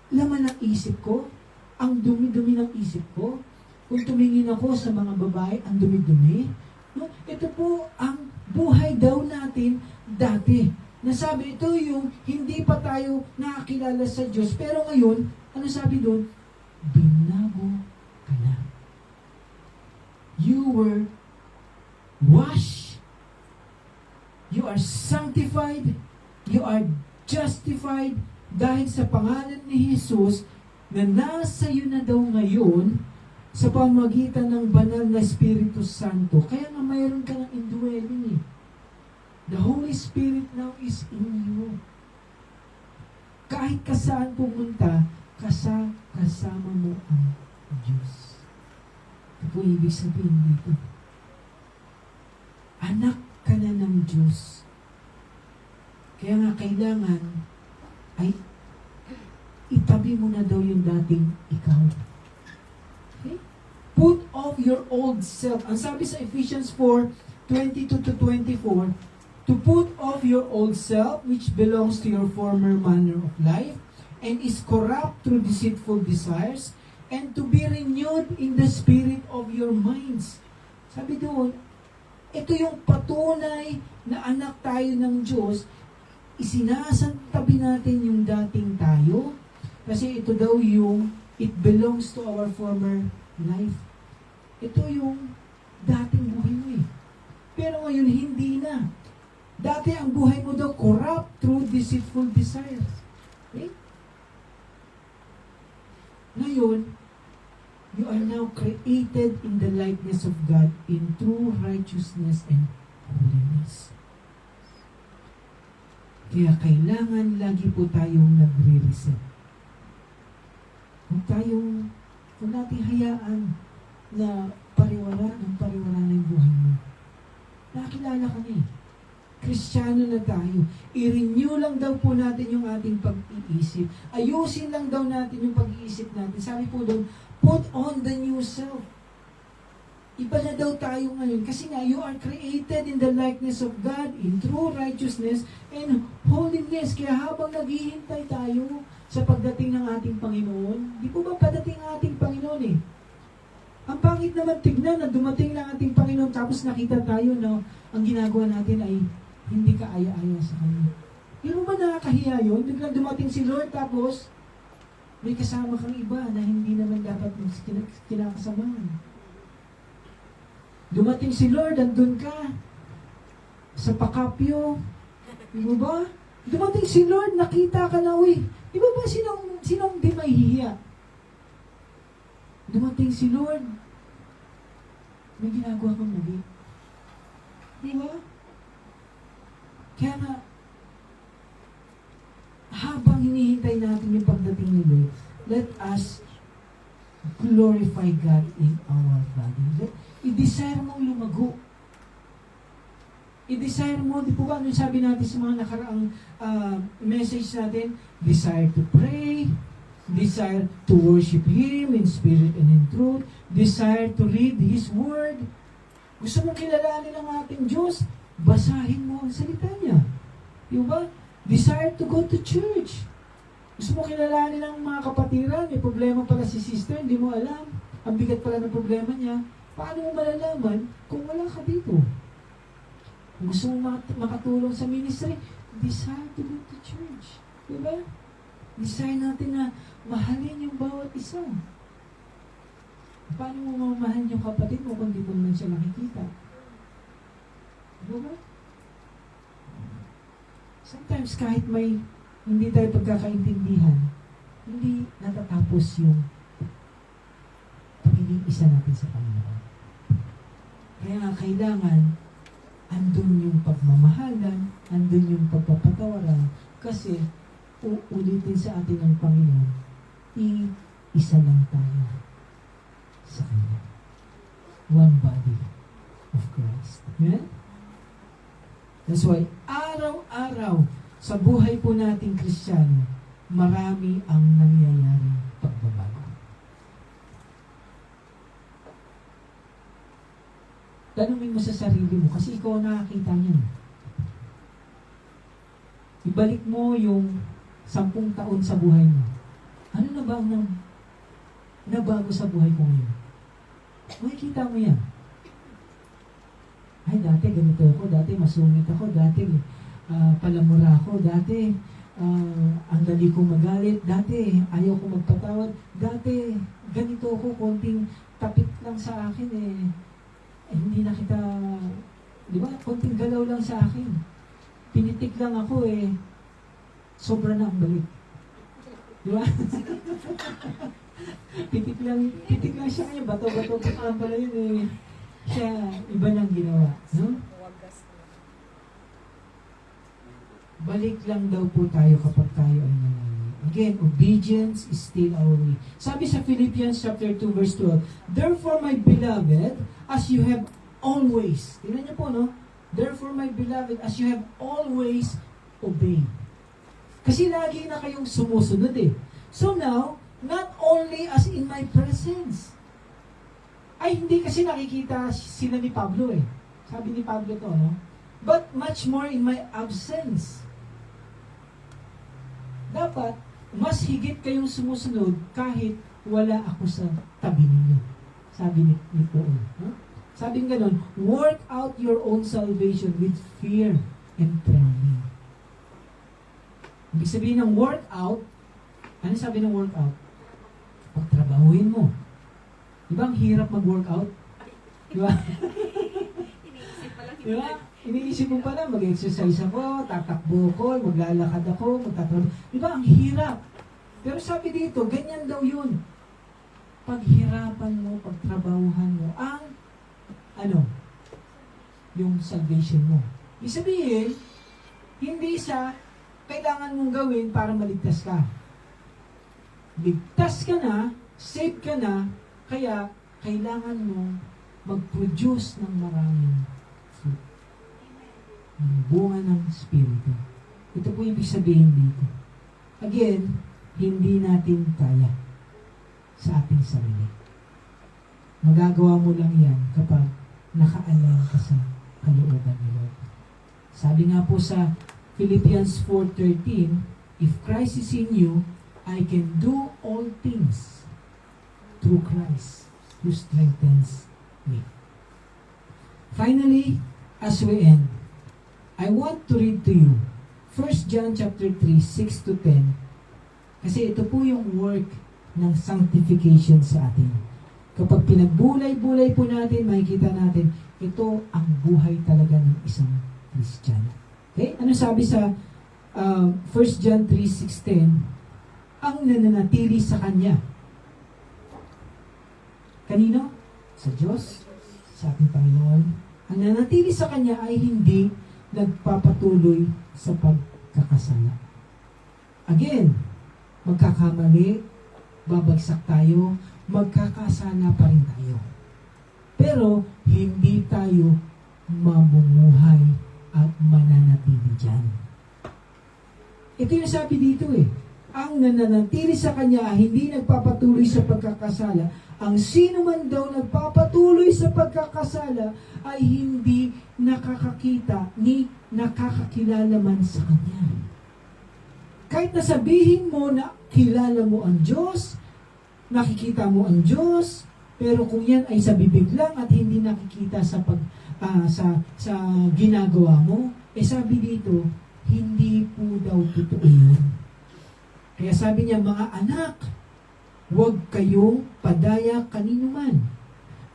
laman ng isip ko, ang dumi-dumi ng isip ko. Kung tumingin ako sa mga babae, ang dumi-dumi. No? Ito po ang buhay daw natin dati. Nasabi, ito yung hindi pa tayo nakakilala sa Diyos. Pero ngayon, ano sabi doon? Binago ka na. You were washed. You are sanctified. You are justified dahil sa pangalan ni Jesus na nasa iyo na daw ngayon sa pamagitan ng banal na Espiritu Santo. Kaya nga mayroon ka ng indwelling eh. The Holy Spirit now is in you. Kahit kasaan pumunta, kasama mo ang Diyos. Ito po ibig sabihin dito. Anak ka na ng Diyos. Kaya nga kailangan ay itabi mo na daw yung dating ikaw. Okay? Put off your old self. Ang sabi sa Ephesians 4:22-24, to put off your old self, which belongs to your former manner of life, and is corrupt through deceitful desires, and to be renewed in the spirit of your minds. Sabi doon, ito yung patunay na anak tayo ng Diyos. Isinasantabi natin yung dating tayo kasi ito daw yung it belongs to our former life. Ito yung dating buhay mo eh. Pero ngayon, hindi na. Dati ang buhay mo daw corrupt through deceitful desires. Okay? Ngayon, you are now created in the likeness of God in true righteousness and holiness. Kaya kailangan lagi po tayong nagre-reset. Huwag nating hayaan na pariwara na yung buhay mo. Nakilala ka na eh. Kristiyano na tayo. I-renew lang daw po natin yung ating pag-iisip. Ayusin lang daw natin yung pag-iisip natin. Sabi po doon, put on the new self. Iba na daw tayo ngayon. Kasi nga, you are created in the likeness of God, in true righteousness and holiness. Kaya habang naghihintay tayo sa pagdating ng ating Panginoon, di po ba padating ang ating Panginoon eh? Ang pangit naman tignan na dumating na ating Panginoon tapos nakita tayo na ang ginagawa natin ay hindi ka aya-aya sa Kanya. Hindi mo ba nakakahiya yun? Biglang dumating si Lord tapos may kasama kang iba na hindi naman dapat kinakasamahan. Dumating si Lord, andun ka sa pakapyo. Di mo ba? Dumating si Lord, nakita ka na, uy. Di ba sinong di mahihiya? Dumating si Lord, may ginagawa kang mali. Di ba? Kaya nga, habang hinihintay natin yung pagdating ni Lord, let us glorify God in our body. I-desire mong lumago. I-desire mo, di po ba, ano sabi natin sa mga nakaraang message natin? Desire to pray, desire to worship Him in spirit and in truth, desire to read His Word. Gusto mong kilalanin ang ating Diyos? Basahin mo ang salita niya. Di ba? Desire to go to church. Gusto mo kilalanin ang mga kapatiran, may problema pala si sister, hindi mo alam. Ang bigat pala ng problema niya. Paano mo malalaman kung wala ka dito? Kung gusto mo makatulong sa ministry, desire to go to church. Diba? Desire natin na mahalin yung bawat isa. Paano mo mamahalin yung kapatid mo kung di mo naman siya nakikita? Diba? Sometimes kahit may hindi tayo pagkakaintindihan, hindi natatapos yung pagiging isa natin sa Panginoon. Kaya nga kailangan andun yung pagmamahalan, andun yung pagpapatawaran, kasi uulitin sa atin ng Panginoon, isa lang tayo sa Kanya. One body of Christ. Amen? That's why, araw-araw, sa buhay po nating Kristiyano, marami ang nangyayaring pagbabago. Tanungin mo sa sarili mo, kasi ikaw ang nakakita niyan. Ibalik mo yung 10 taon sa buhay mo. Ano na ba ang nabago sa buhay ko ngayon? Makikita mo yan. Ay, dati ganito ako, dati masungit ako, dati palamura ako, dati ang dali kong magalit, dati ayaw kong magpatawad, dati ganito ako, konting tapit lang sa akin hindi na kita, di ba, konting galaw lang sa akin. Pinitik lang ako sobra na ang balik. Di ba? pitik lang siya ngayon, bato-bato pa pala yun siya, iba nang ginawa. No? Balik lang daw po tayo kapag tayo ay nangyayari. Again, obedience is still our way. Sabi sa Philippians chapter 2 verse 12, therefore my beloved, as you have always, tingnan niyo po, no? Therefore my beloved, as you have always obeyed. Kasi lagi na kayong sumusunod So now, not only as in my presence, ay hindi kasi nakikita sila ni Pablo Sabi ni Pablo to, no? But much more in my absence. Dapat, mas higit kayong sumusunod kahit wala ako sa tabi ninyo. Sabi ni Paul. No? Sabi nga ganun, work out your own salvation with fear and trembling. Ibig sabihin ng work out, ano sabi ng work out? Pagtrabahuin mo. Diba ang hirap mag-work out? Di ba? Iniisip pa lang. Di ba? Iniisip mo pala, mag-exercise ako, tatakbo ko, maglalakad ako, magtatrabaho. Di ba? Ang hirap. Pero sabi dito, ganyan daw yun. Paghirapan mo, pagtrabahuhan mo, ang yung salvation mo. Ibig sabihin, hindi sa kailangan mong gawin para maligtas ka. Ligtas ka na, safe ka na, kaya kailangan mong mag-produce ng maraming fruit. Ang bunga ng Espiritu. Ito po ibig sabihin dito. Again, hindi natin kaya sa ating sarili. Magagawa mo lang yan kapag naka-align ka sa kalooban ni Lord. Sabi nga po sa Philippians 4:13, if Christ is in you, I can do all things through Christ who strengthens me. Finally, as we end, I want to read to you 1 John chapter 3, 6 to 10, kasi ito po yung work ng sanctification sa atin. Kapag pinagbulay-bulay po natin, makikita natin, ito ang buhay talaga ng isang Kristiyano. Okay? Ano sabi sa 1 John 3:16? Ang nananatili sa Kanya. Kanino? Sa Diyos, sa ating Panginoon. Ang nananatili sa Kanya ay hindi nagpapatuloy sa pagkakasala. Again, magkakamali, babagsak tayo, magkakasala pa rin tayo. Pero, hindi tayo mamumuhay at mananatili dyan. Ito yung sabi dito eh. Ang nananatili sa Kanya ay hindi nagpapatuloy sa pagkakasala. Ang sino man daw nagpapatuloy sa pagkakasala ay hindi nakakakita ni nakakakilala man sa Kanya. Kahit nasabihin mo na kilala mo ang Diyos, nakikita mo ang Diyos, pero kung yan ay sa bibig lang at hindi nakikita sa sa ginagawa mo, sabi dito, hindi po daw totoo yun. Kaya sabi niya, mga anak, huwag kayong padaya kanino man.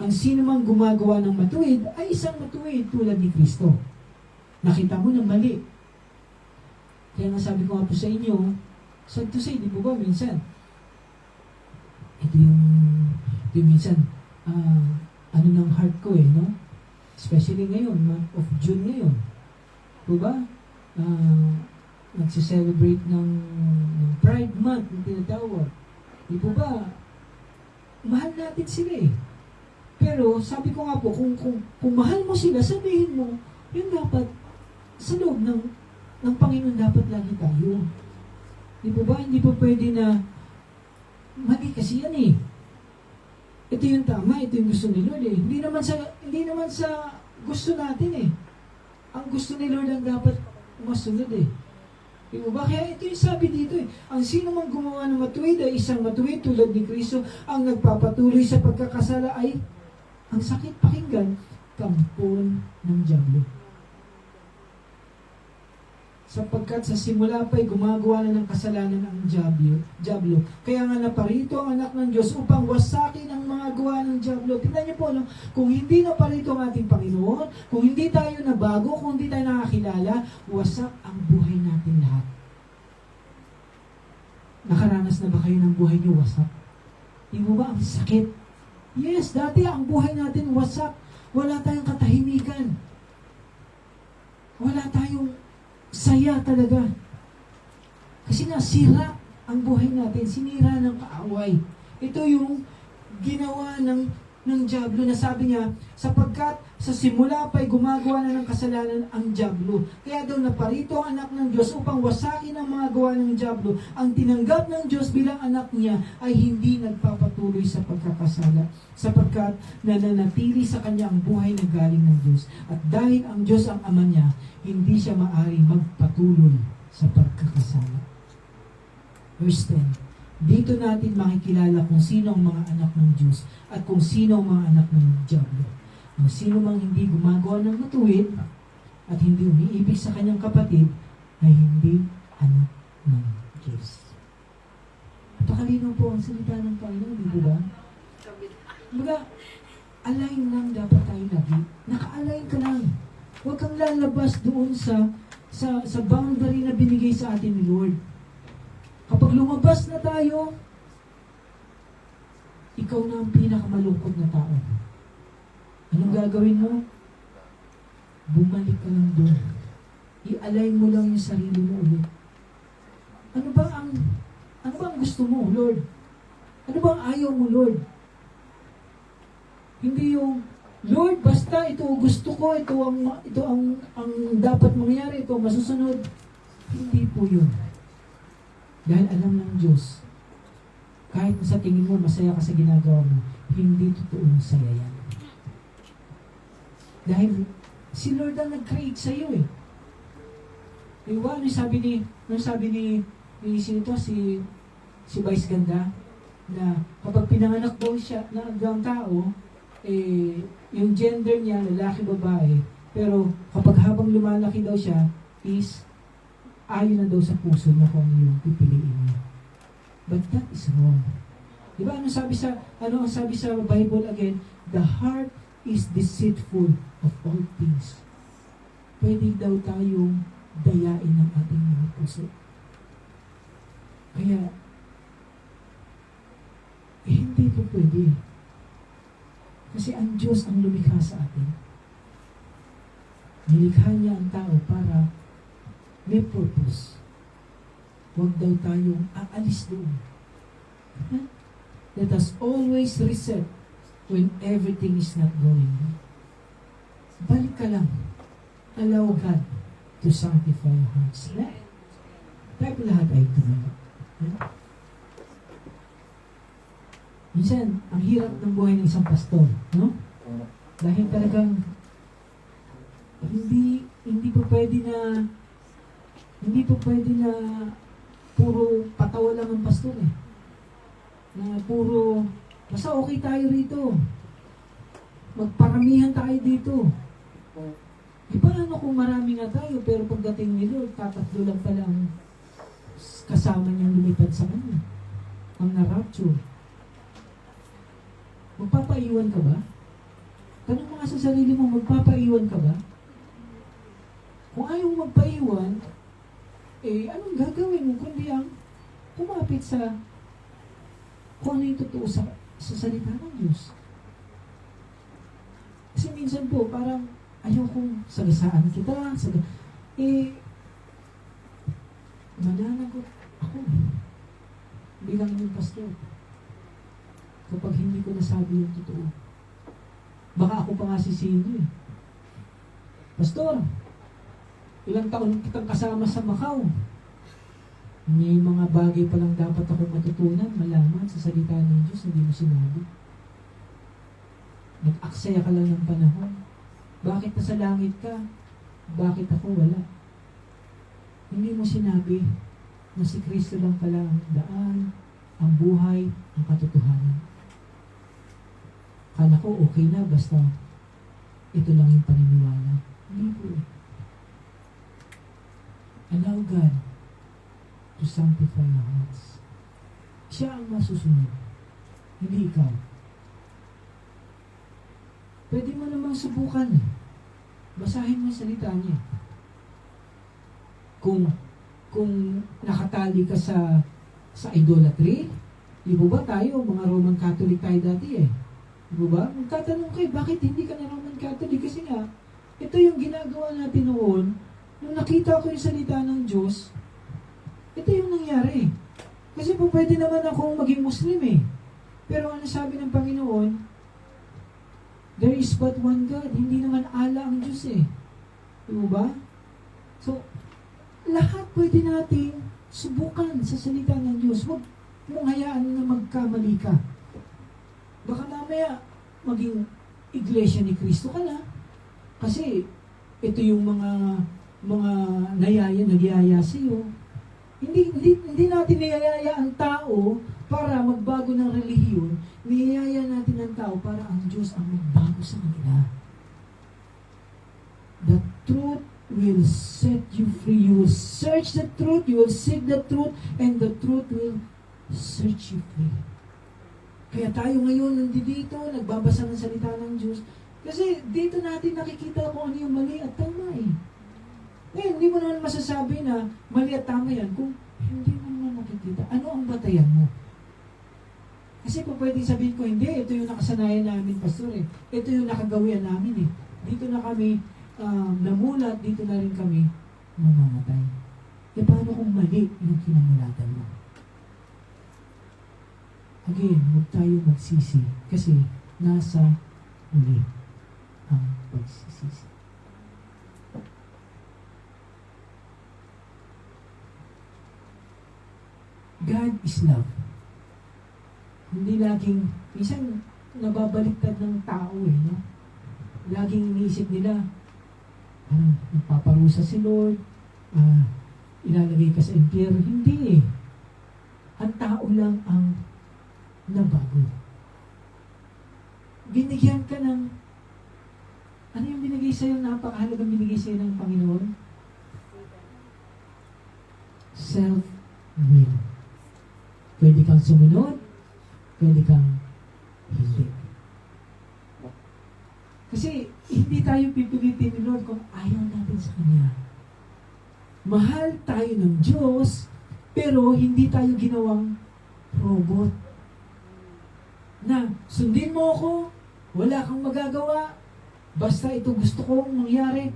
Ang sino mang gumagawa ng matuwid ay isang matuwid tulad ni Kristo. Nakita mo na mali. Kaya nga sabi ko nga po sa inyo, sad to say, di po ba minsan? Ito yung minsan, ng heart ko no? Especially ngayon, month of June ngayon. Po ba? Nagsiselebrate ng Pride Month, yung tinatawag. Di po ba? Mahal natin sila eh. Pero sabi ko nga po, kung mahal mo sila, sabihin mo, yun dapat, sa loob ng Panginoon dapat lagi tayo. Di po ba? Hindi po pwede na, mali kasi yan eh. Ito yung tama, ito yung gusto ni Lord eh. Hindi naman sa gusto natin eh. Ang gusto ni Lord ang dapat masunod eh. Di po ba? Kaya ito yung sabi dito eh. Ang sino mang gumawa ng matuwid ay isang matuwid tulad ni Kristo. Ang nagpapatuloy sa pagkakasala ay ang sakit pakinggan, kampon ng dyablo. Sapagkat sa simula pa'y gumagawa na ng kasalanan ang dyablo. Kaya nga naparito ang anak ng Diyos upang wasakin ang mga gawa ng dyablo. Tingnan niyo po, no? Kung hindi naparito ang ating Panginoon, kung hindi tayo nabago, kung hindi tayo nakakilala, wasak ang buhay natin lahat. Nakaranas na ba kayo ng buhay niyo wasak? Di mo ba ang sakit? Yes, dati ang buhay natin wasak. Wala tayong katahimikan. Wala tayong saya talaga. Kasi nga, sira ang buhay natin. Sinira ng kaaway. Ito yung ginawa ng dyablo na sabi niya, sapagkat sa simula pa'y gumagawa na ng kasalanan ang dyablo. Kaya daw naparito ang anak ng Diyos upang wasakin ang mga gawa ng dyablo. Ang tinanggap ng Diyos bilang anak niya ay hindi nagpapatuloy sa pagkakasala, sapagkat nananatili sa kanya ang buhay na galing ng Diyos. At dahil ang Diyos ang ama niya, hindi siya maaaring magpatuloy sa pagkakasala. Verse 10. Dito natin makikilala kung sino ang mga anak ng Diyos at kung sino ang mga anak ng dyablo. Ang sino mang hindi gumagawa ng matuwid at hindi umiibig sa kanyang kapatid ay hindi anak ng Diyos. Napakalinaw po ang salita ng Panginoon, di ba? Baga, align lang dapat tayo lagi. Naka-align ka lang. Huwag kang lalabas doon sa boundary na binigay sa atin ni Lord. Kapag lumabas na tayo, ikaw na ang pinakamalungkot na tao. Anong gagawin mo? Bumalik ka lang doon. I-align mo lang yung sarili mo ulit. Ano ba ang gusto mo, Lord? Ano ba ang ayaw mo, Lord? Hindi yung, Lord, basta ito gusto ko, ito ang dapat mangyari, ito ang masusunod. Hindi po yun. Dahil alam ng Diyos, kahit sa tingin mo masaya ka sa ginagawa mo, hindi totoong saya yan. Dahil si Lord ang nag-create sa iyo eh. Diba? Ano sabi ni si Vice Ganda, na kapag pinanganak daw siya ng tao, yung gender niya, lalaki, babae, pero kapag habang lumalaki daw siya, is ayon na daw sa puso niya kung ano yung pipiliin niya. But that is wrong. Diba? Ano ang sabi sa Bible again? The heart is deceitful of all things. Pwede daw tayong dayain ng ating mga puso. Kaya, hindi po pwede. Kasi ang Diyos ang lumikha sa atin. Nilikha niya ang tao para may purpose. Huwag daw tayong aalis doon. Let us always reset when everything is not going well. Balik ka lang. Allow God to sanctify your hearts. Tayo po lahat ay tumayo. Minsan, ang hirap ng buhay ng isang pastor, no? Dahil talagang hindi pa pwede na puro patawa lang ang pastor eh. Na puro, basta okay tayo rito. Magparamihan tayo dito. Paano kung marami nga tayo, pero pagdating ni Lord, tatatlo lang pala ang kasama niyang lumipad sa kanya. Ang na-rapture. Magpapaiwan ka ba? Tanong mo nga sa sarili mo, magpapaiwan ka ba? Kung ayaw magpaiwan, anong gagawin mo? Kundi ang kumapit sa kung ano yung totoo sa salita ng Diyos. Kasi minsan po, parang ayaw kong sagasaan kita, mananagot ako bilang yung pastor kapag hindi ko nasabi yung totoo. Baka ako pa nga sisihin niyo eh. Pastor, ilang taon kitang kasama sa Macau. May mga bagay pa lang dapat akong matutunan, malaman sa salita ng Diyos, hindi mo sinabi. Nag-aksaya ka lang ng panahon. Bakit nasa langit ka? Bakit ako wala? Hindi mo sinabi na si Kristo lang pala ang daan, ang buhay, ang katotohanan. Kala ko okay na basta ito lang yung paniniwala. Hindi po. Allow God to sanctify your hearts. Siya ang masusunod. Hindi ikaw. Pwede mo namang subukan. Basahin mo yung salita niya. Kung nakatali ka sa idolatry, di ba tayo, mga Roman Catholic tayo dati eh. Di ba? Magtatanong kayo, bakit hindi ka na Roman Catholic? Kasi nga, ito yung ginagawa natin noon, nung nakita ko yung salita ng Diyos, ito yung nangyari. Kasi po pwede naman akong maging Muslim eh. Pero ano sabi ng Panginoon, there is but one God. Hindi naman ala ang Diyos eh. Di ba? So, lahat pwede nating subukan sa salita ng Diyos. Huwag mong hayaan na magkamali ka. Baka mamaya maging iglesia ni Kristo ka na. Kasi ito yung mga nagyaya sa iyo. Hindi natin niyayaya ang tao para magbago ng relihiyon. Niyayaya natin ang tao para ang Diyos ang magbago sa kanila. The truth will set you free. You will search the truth, you will seek the truth, and the truth will set you free. Kaya tayo ngayon nandito, nagbabasa ng salita ng Diyos. Kasi dito natin nakikita kung ano yung mali at tama eh. Ngayon, hindi mo naman masasabi na mali at tama yan kung hindi mo naman nakikita. Ano ang batayan mo? Kasi po pwedeng sabihin ko, hindi, ito yung nakasanayan namin, pastor eh. Ito yung nakagawian namin eh. Dito na kami namulat, dito na rin kami mamamatay. E paano kung mali yung kinamulatan mo? Again, huwag tayo magsisi kasi nasa huli ang pagsisisi. God is love. Hindi laging, minsan nababaliktad ng tao eh, no? Laging iniisip nila, nagpaparusa si Lord, ilalagay ka sa impyerno. Hindi eh. Ang tao lang ang nabago. Binigyan ka ng, ano yung binigay sa'yo, napakahalagang binigay sa'yo ng Panginoon? Self-will. Pwede kang sumunod, pwede kang hindi. Kasi hindi tayo pipilitin ni Lord kung ayaw natin sa Kanya. Mahal tayo ng Diyos, pero hindi tayo ginawang robot. Na sundin mo ako, wala kang magagawa, basta ito gusto kong mangyari,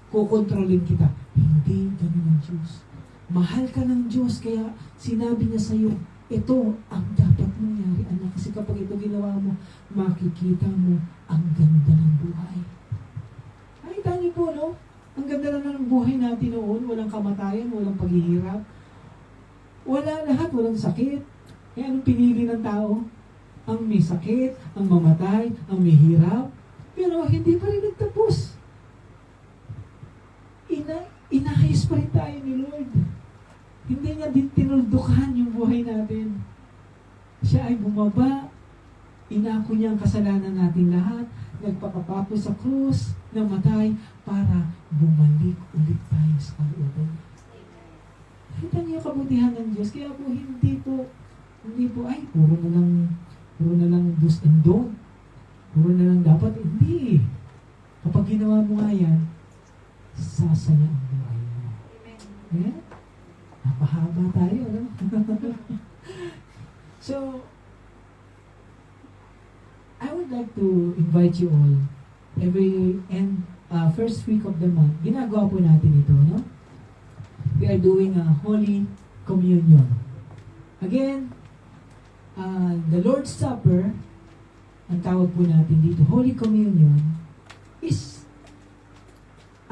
kukontrolin kita. Hindi ganun ang Diyos. Mahal ka ng Diyos, kaya sinabi niya sa'yo, ito ang dapat mangyari, anak. Kasi kapag ito ginawa mo, makikita mo ang ganda ng buhay. Ay, tani po, no? Ang ganda na ng buhay natin noon. Walang kamatayan, walang paghihirap. Wala lahat, walang sakit. Kaya anong pinili ng tao? Ang may sakit, ang mamatay, ang may hirap. Pero hindi pa rin nagtapos. Inahayos pa rin tayo ni Lord. Hindi niya din tinuldukan yung buhay natin. Siya ay bumaba, inako niya ang kasalanan natin lahat, nagpakapako sa krus, namatay, para bumalik ulit tayo sa kalooban. Kita niyo kabutihan ng Diyos. Kaya po, hindi po, ay, puro na lang do's and don't. Puro na lang dapat. Hindi. Kapag ginawa mo nga yan, sasaya ang buhay mo. Yeah? Napahaba tayo, no? So, I would like to invite you all every first week of the month. Ginagawa po natin ito, no? We are doing a Holy Communion. Again, the Lord's Supper, ang tawag po natin dito, Holy Communion, is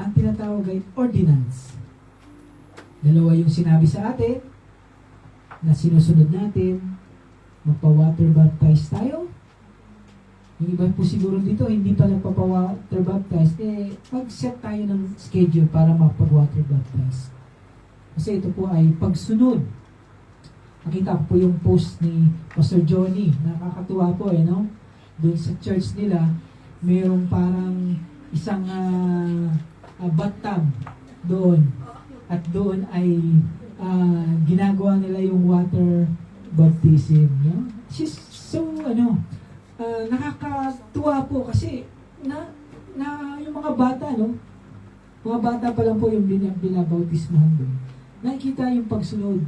ang tinatawag ay ordinance. Dalawa yung sinabi sa atin na sinusunod natin, magpa-water baptize tayo. Yung iba po siguro dito, hindi pa nagpapa-water baptize, mag-set tayo ng schedule para mapag-water baptize. Kasi ito po ay pagsunod. Nakita ko po yung post ni Pastor Johnny, nakakatuwa po no? Doon sa church nila, mayroong parang isang bathtub doon. At doon ay ginagawa nila yung water baptism. No? She's so, nakakatuwa po kasi yung mga bata, no? Mga bata pa lang po yung binabautismahan doon. Nakikita yung pagsunod.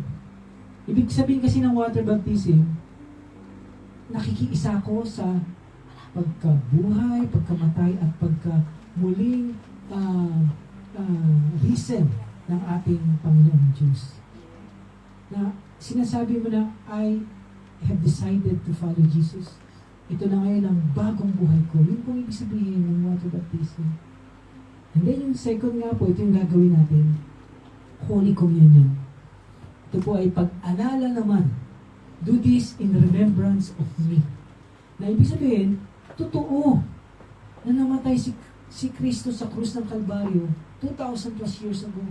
Ibig sabihin kasi ng water baptism, nakikiisa ko sa pagkabuhay, pagkamatay, at pagkamuling reason ng ating Panginoong Diyos. Na sinasabi mo na, I have decided to follow Jesus. Ito na ngayon ang bagong buhay ko. Yun pong ibig sabihin ng water baptism. And then yung second nga po, ito yung gagawin natin, Holy Communion. Ito po ay pag-alala naman. Do this in remembrance of me. Na ibig sabihin, totoo na namatay si Kristo sa krus ng Kalbaryo 2,000 plus years ago.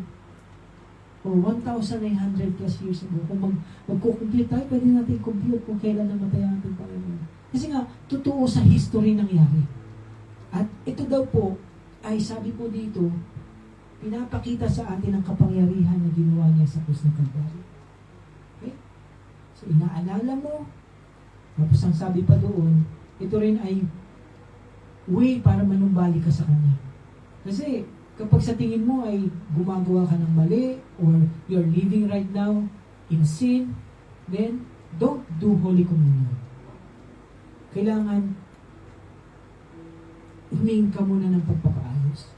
Or 1,900 plus years ago. Kung magkukumpute tayo, pwede natin compute kung kailan namatay ang ating Panginoon. Kasi nga, totoo sa history nangyari. At ito daw po, ay sabi po dito, pinapakita sa atin ang kapangyarihan na ginawa niya sa krus ng Kalbaryo. Okay? So, inaalala mo Tapos ang sabi pa doon, ito rin ay way para manumbalik ka sa Kanya. Kasi kapag sa tingin mo ay gumagawa ka ng mali or you're living right now in sin, then don't do Holy Communion. Kailangan humingi ka muna ng pagpapaayos.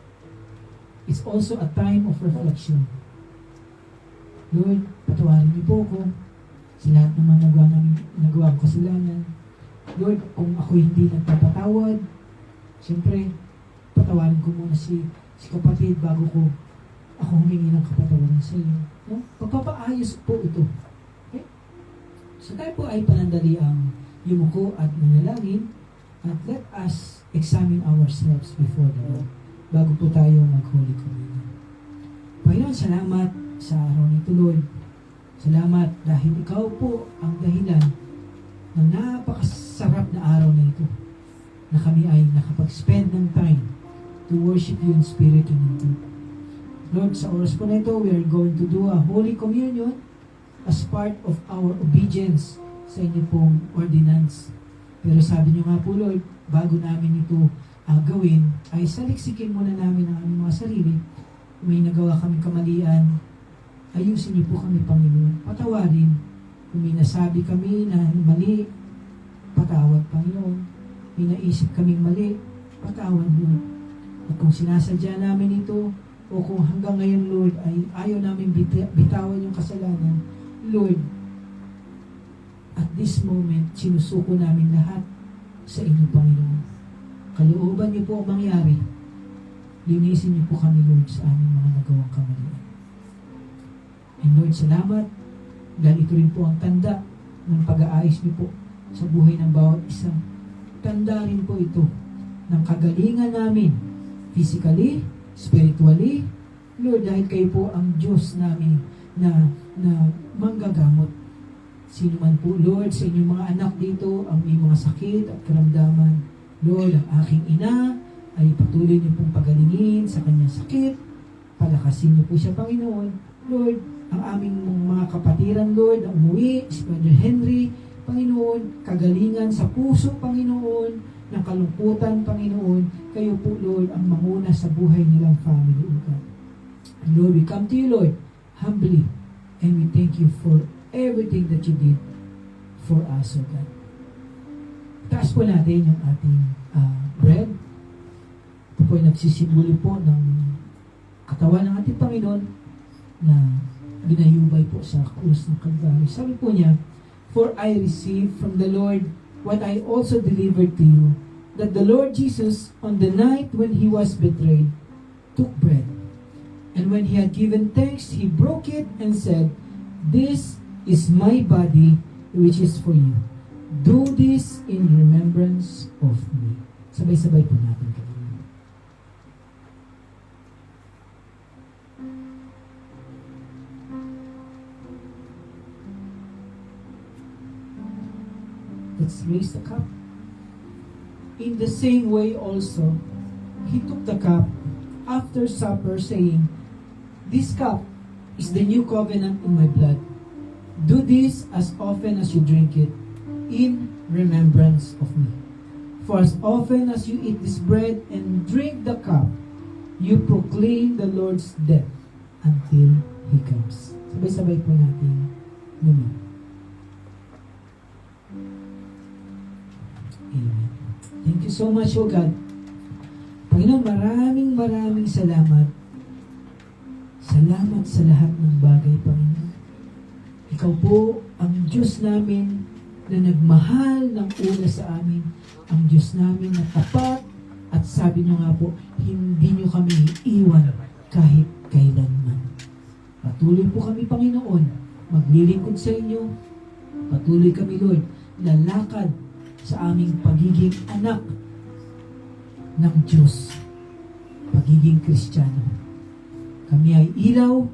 It's also a time of reflection. Lord, patawarin niyo po ako sa lahat ng mga nagawa ko kasalanan. Lord, kung ako hindi nagpapatawad, siyempre, patawarin ko muna si kapatid bago ko ako humingi ng kapatawaran sa iyo. No? Pagpapaayos po ito. Okay? So tayo po ay panandali ang yumuko at manalangin at let us examine ourselves before the Lord bago po tayo mag-Holy Communion. Panginoon, salamat sa araw nito, Lord. Salamat dahil ikaw po ang dahilan ng napakasarap na araw na ito na kami ay nakapag-spend ng time to worship you in spirit and in truth. Lord, sa oras po na ito, we are going to do a Holy Communion as part of our obedience sa inyo pong ordinance. Pero sabi niyo nga po, Lord, bago namin ito gawin, ay saliksikin muna namin ang aming mga sarili. Kung may nagawa kaming kamalian, ayusin niyo po kami, Panginoon. Patawarin. Kung may nasabi kami na mali, patawad, Panginoon. May naisip kaming mali, patawad, Lord. At kung sinasadya namin ito, o kung hanggang ngayon, Lord, ay ayaw namin bitawan yung kasalanan, Lord, at this moment, sinusuko namin lahat sa inyo, Panginoon. Kalooban niyo po ang mangyari. Linisin niyo po kami, Lord, sa aming mga nagawang kamalian. And Lord, salamat dahil ito rin po ang tanda ng pag-aayos niyo po sa buhay ng bawat isa. Tanda rin po ito ng kagalingan namin physically, spiritually. Lord, dahil kayo po ang Diyos namin na manggagamot. Sino man po, Lord, sa inyong mga anak dito ang may mga sakit at karamdaman. Lord, ang aking ina ay patuloy niyo pong pagalingin sa kanyang sakit. Palakasin niyo po siya, Panginoon. Lord, ang aming mga kapatiran, Lord, na umuwi, si Brother Henry, Panginoon, kagalingan sa puso, Panginoon, ng kalungkutan, Panginoon. Kayo po, Lord, ang manguna sa buhay nilang family, O God. And Lord, we come to you, Lord, humbly, and we thank you for everything that you did for us, O God. Taas po natin yung ating bread. Ito po ay nagsisimbolo po ng katawan ng ating Panginoon na ginayubay po sa krus ng Kalbaryo. Sabi po niya, "For I received from the Lord what I also delivered to you, that the Lord Jesus, on the night when he was betrayed, took bread. And when he had given thanks, he broke it and said, 'This is my body, which is for you. Do this in remembrance of me.'" Sabay-sabay po natin kayo. Let's raise the cup. In the same way also, he took the cup after supper, saying, "This cup is the new covenant in my blood. Do this as often as you drink it, in remembrance of me. For as often as you eat this bread and drink the cup, you proclaim the Lord's death until He comes." Sabay-sabay po natin naman. Amen. Thank you so much, O God. Panginoon, maraming salamat. Salamat sa lahat ng bagay, Panginoon. Ikaw po ang Diyos namin na nagmahal ng una sa amin. Ang Diyos namin na tapat at sabi niyo nga po, hindi niyo kami iiwan kahit kailanman. Patuloy po kami, Panginoon, maglilingkod sa inyo. Patuloy kami, Lord, lalakad sa aming pagiging anak ng Diyos, pagiging Kristiyano. Kami ay ilaw,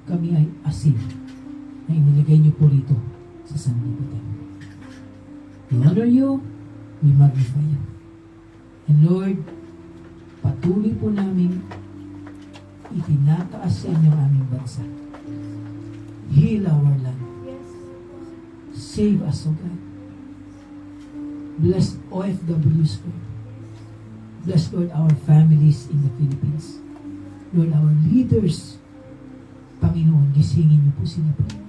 kami ay asin na inilagay niyo po rito sa sanlibutan. We honor you, we magnify you. And Lord, patuloy po namin itinataas sa inyo ang aming bansa. Heal our land. Save us, O God. Bless OFWs po. Bless, Lord, our families in the Philippines. Lord, our leaders. Panginoon, gisingin niyo po sila, Panginoon.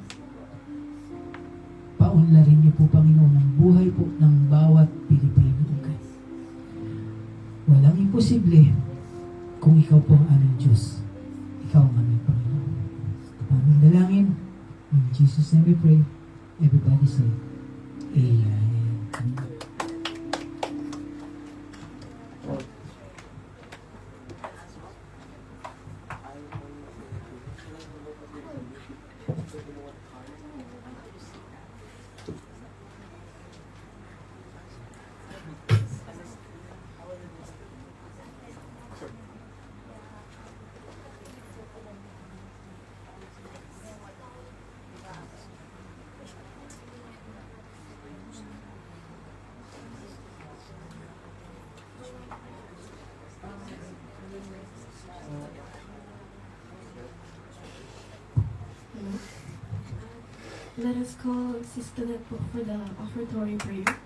Paunlarin niyo po, Panginoon, ang buhay po ng bawat Pilipino. Okay? Walang imposible kung ikaw po ang aming Diyos. Ikaw ang aming Panginoon. Aming dalangin. In Jesus' name we pray. Everybody say, Amen. Let us call Sister Net po for the offertory prayer.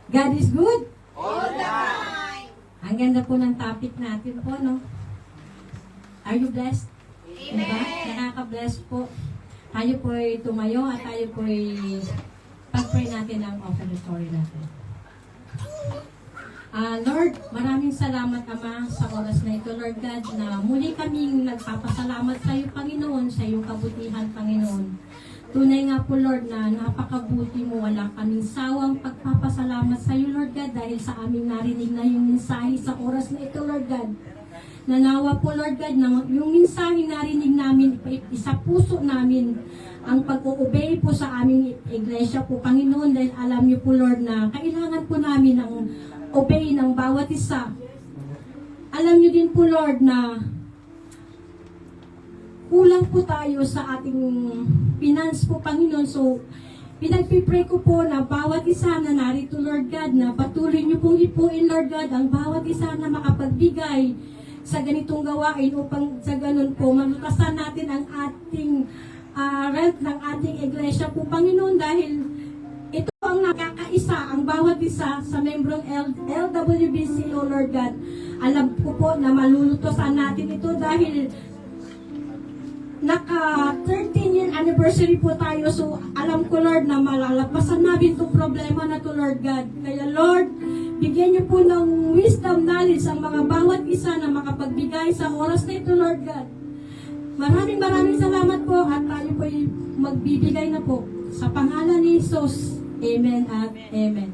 God is good. All the time. Ang ganda po ng topic natin po, no? Are you blessed? Amen. Diba? Nakaka-bless po. Tayo po ay tumayo at tayo po ay pag-pray natin ang offertory natin. Lord, maraming salamat, Ama, sa oras na ito, Lord God, na muli kaming nagpapasalamat sa iyo, Panginoon, sa iyong kabutihan, Panginoon. Tunay nga po, Lord, na napakabuti mo. Wala kaming sawang pagpapasalamat sa iyo, Lord God, dahil sa aming narinig na yung mensahe sa oras na ito, Lord God. Nanawa po, Lord God, na yung mensahe narinig namin, isa puso namin ang pag-obey po sa aming iglesia po, Panginoon, dahil alam niyo po, Lord, na kailangan po namin ng obey ng bawat isa. Alam niyo din po, Lord, na kulang po tayo sa ating finance po, Panginoon. So, pinagpipray ko po na bawat isa na narito, Lord God, na patuloy niyo pong ipuin, Lord God, ang bawat isa na makapagbigay sa ganitong gawain upang sa ganun po, malutasan natin ang ating rent ng ating iglesia po, Panginoon, dahil ito ang nakakaisa, ang bawat isa sa membrong LWBC, O Lord God. Alam ko po na malulutosan natin ito dahil naka 13-year anniversary po tayo. So, alam ko, Lord, na malalapasan namin itong problema na to, Lord God. Kaya, Lord, bigyan niyo po ng wisdom, knowledge ang mga bawat isa na makapagbigay sa oras na ito, Lord God. Maraming salamat po at tayo po magbibigay na po sa pangalan ni Jesus. Amen at amen.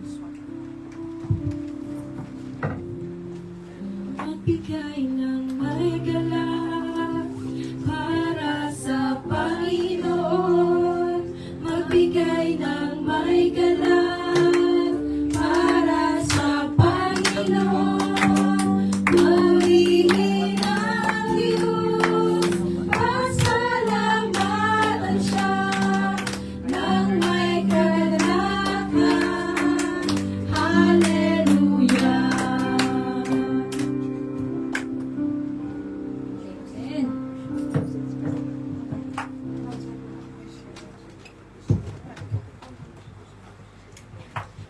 Magbigay ng may galak para sa Panginoon. Magbigay ng may galak para sa Panginoon. Magiging ang Diyos, pasalamatan siya ng may kagalakan. Hallelujah. Amen.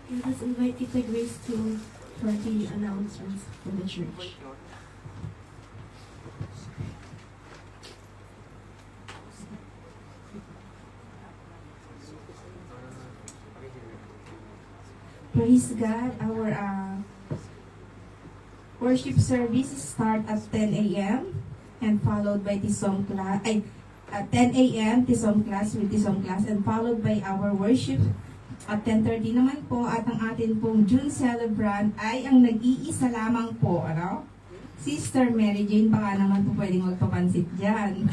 Let us invite Tita Grace for the announcements for the church. Praise God. Our worship service start at 10 a.m. and followed by the song class. At 10 a.m. the song class with the song class and followed by our worship at 10:30 naman po. At ang atin pong June celebrant ay ang nag-iisa lamang po, ano? Sister Mary Jane, baka naman po pwedeng magpapansit dyan.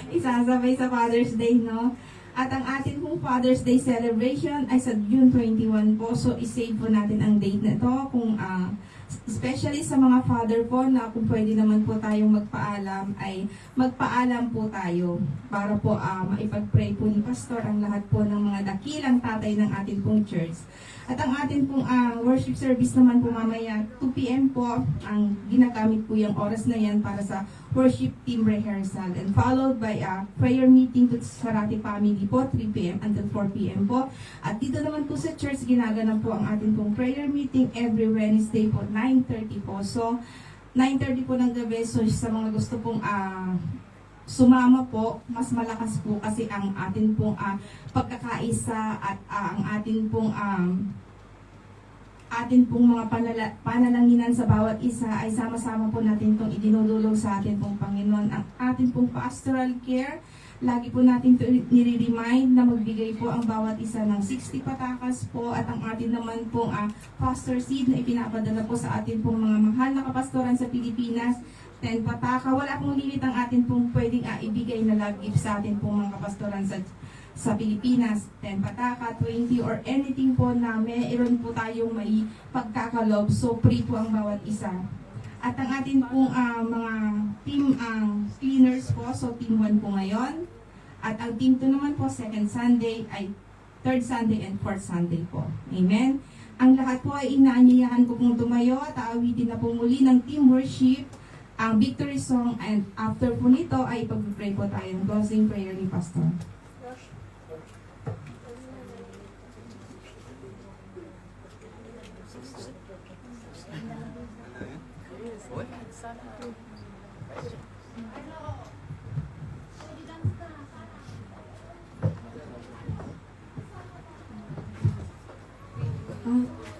Isasabay sa Father's Day, no? At ang atin pong Father's Day celebration ay sa June 21 po. So, isave po natin ang date na to. Kung, especially sa mga father po na kung pwede naman po tayong magpaalam, ay magpaalam po tayo para po maipag-pray po ni Pastor ang lahat po ng mga dakilang tatay ng ating pong church. At ang atin pong worship service naman po mamaya 2 p.m. po, ang ginagamit po yung oras na yan para sa worship team rehearsal, and followed by a prayer meeting to Sarati family po 3 p.m. until 4 p.m. po. At dito naman po sa church ginaganap po ang atin pong prayer meeting every Wednesday po 9:30 po. So 9:30 po ng gabi, so sa mga gusto pong sumama po, mas malakas po kasi ang atin pong pagkakaisa at ang atin pong mga panalanginan sa bawat isa ay sama-sama po natin itong idinudulog sa atin pong Panginoon. Ang atin pong pastoral care, lagi po natin ito nire-remind na magbigay po ang bawat isa ng 60 patakas po, at ang atin naman pong pastor seed na ipinapadala po sa atin pong mga mahal na kapastoran sa Pilipinas, 10 pataka. Wala pong limit ang atin pong pwedeng ibigay na love gift sa atin pong mga kapastoran sa Pilipinas. 10 pataka, 20 or anything po na meron po tayong may pagkakalob. So free po ang bawat isa. At ang atin pong mga team cleaners po, so team 1 po ngayon. At ang team 2 naman po, second Sunday ay third Sunday and fourth Sunday po. Amen. Ang lahat po ay inaanyayahan ko pong tumayo at aawitin na po muli ng team worship ang victory song, and after po nito ay pag-pray po tayo ng closing prayer ni Pastor.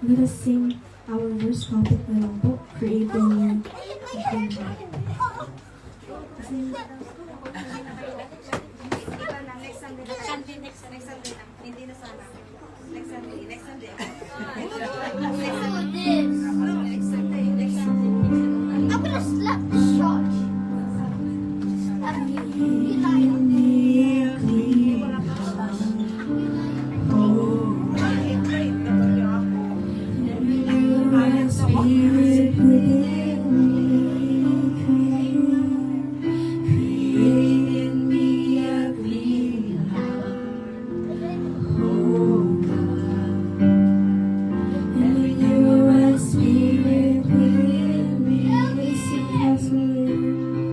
Let us sing our verse topic na lang po, creating a clean heart. I'm gonna slap the shot. Spirit within me, create in me a clean heart, oh God, and renew a right spirit within me. Sing as we live,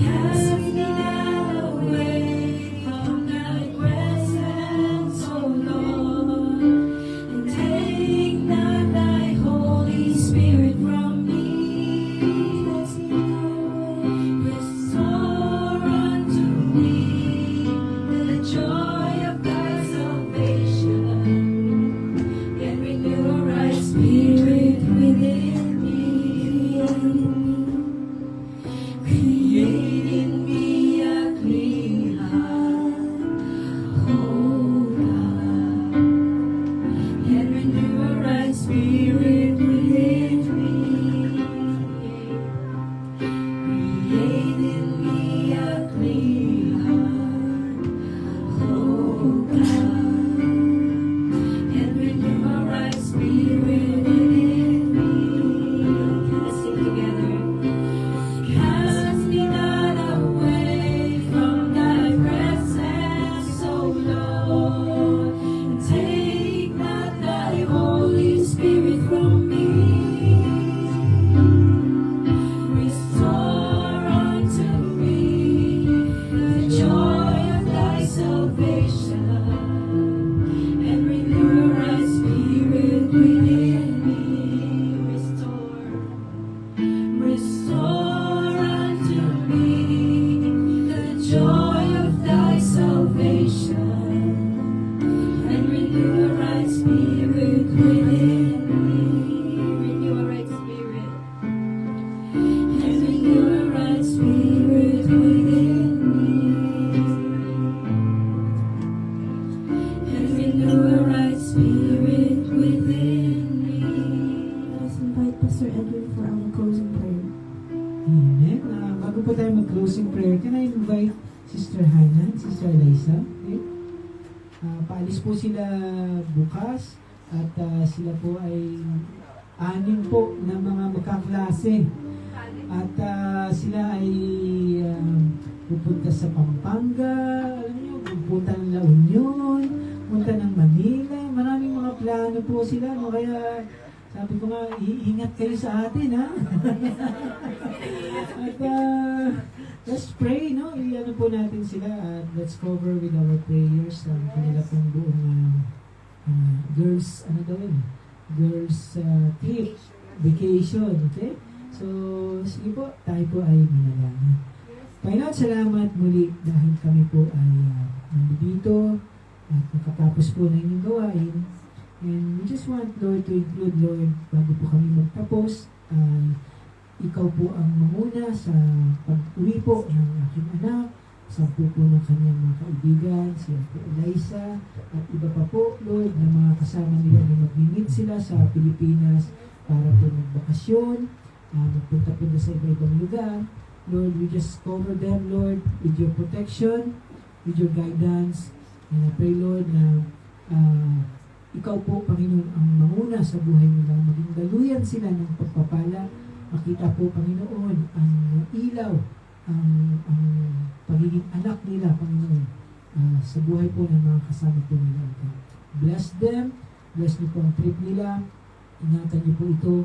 cast me not away from thy presence, oh Lord, and take not thy Holy Spirit from me. Restore unto me the joy of thy salvation, and renew a right spirit within me. Create in me a clean heart, oh God, and renew a right spirit within me. Create in me a clean heart, oh God, and renew a right spirit within me. Let's sing together. Cast me not away from thy presence, O Lord, and take not thy Holy Spirit from me. Restore unto me the joy of thy salvation, and renew a right spirit within me. Restore unto me the joy of thy salvation, and renew a right spirit within me. Renew a right spirit, and renew a right spirit within me, and renew a right spirit within me. Let's invite Pastor Edwin for our closing prayer. Amen. Bago po tayo mag-closing prayer, can I invite Sister Hannah and Sister Eliza? Okay? Paalis po sila bukas at sila po ay 6 po na mga magkaklase. At sila ay pupunta sa Pampanga, alam niyo, pupunta ng La Union, pupunta ng Manila, maraming mga nag-aano po sila, no? Kaya sabi ko nga, ingat kayo sa atin, ha? At let's pray, no? I-ano po natin sila at let's cover with our prayers ang kanila pong buong girls, ano daw yun? Girls trip, vacation, okay? So, sige po, tayo po ay manalangin. Panginoon, salamat muli dahil kami po ay nandito at nakatapos po na inyong gawain. And we just want, Lord, to include, Lord, bago po kami magtapos, ikaw po ang manguna sa pag-uwi po ng aking anak, sa po ng kanyang mga kaibigan, si Ate Eliza, at iba pa po, Lord, na mga kasama nila na mag-meet sila sa Pilipinas para po magbakasyon, magpunta po na sa iba-ibang lugar. Lord, we just cover them, Lord, with your protection, with your guidance. And I pray, Lord, na ikaw po, Panginoon, ang manguna sa buhay nila. Maging daluyan sila ng pagpapala. Makita po, Panginoon, ang ilaw, ang pagiging anak nila, Panginoon, sa buhay po ng mga kasama po nila. Bless them. Bless niyo po ang trip nila. Ingatan niyo po ito.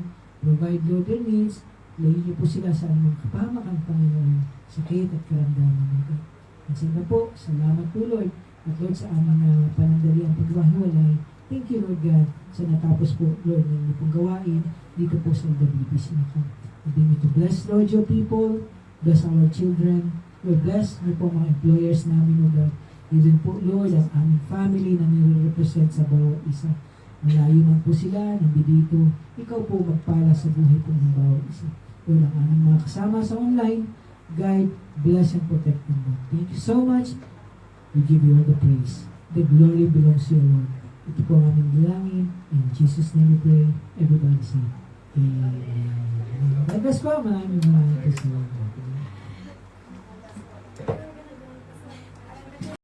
Provide, Lord, their needs. Layo niyo po sila sa anumang kapahamakan, Panginoon, sakit at karamdaman nila. At sa po, salamat po, Lord. At Lord, sa aming panandaliang pagwahiwalay, thank you, Lord God, sa natapos po, Lord, ng inyong pong gawain dito po sa LWBC na po. Continue to bless, Lord, your people. Bless our children. Lord, bless niyo po mga employers namin, Lord God. Even po, Lord, ang aming family na nire-represent sa bawat isa. Malayo man po sila, nandito. Ikaw po magpala sa buhay po ng bawat isa. Lord, ang aming mga kasama sa online, guide, bless, and protect them, Lord. Thank you so much. We give you all the praise. The glory belongs to you, Lord. Ito po ang aming bilangin. In Jesus' name we pray. Everybody say, Amen. God bless po. Maraming salamat.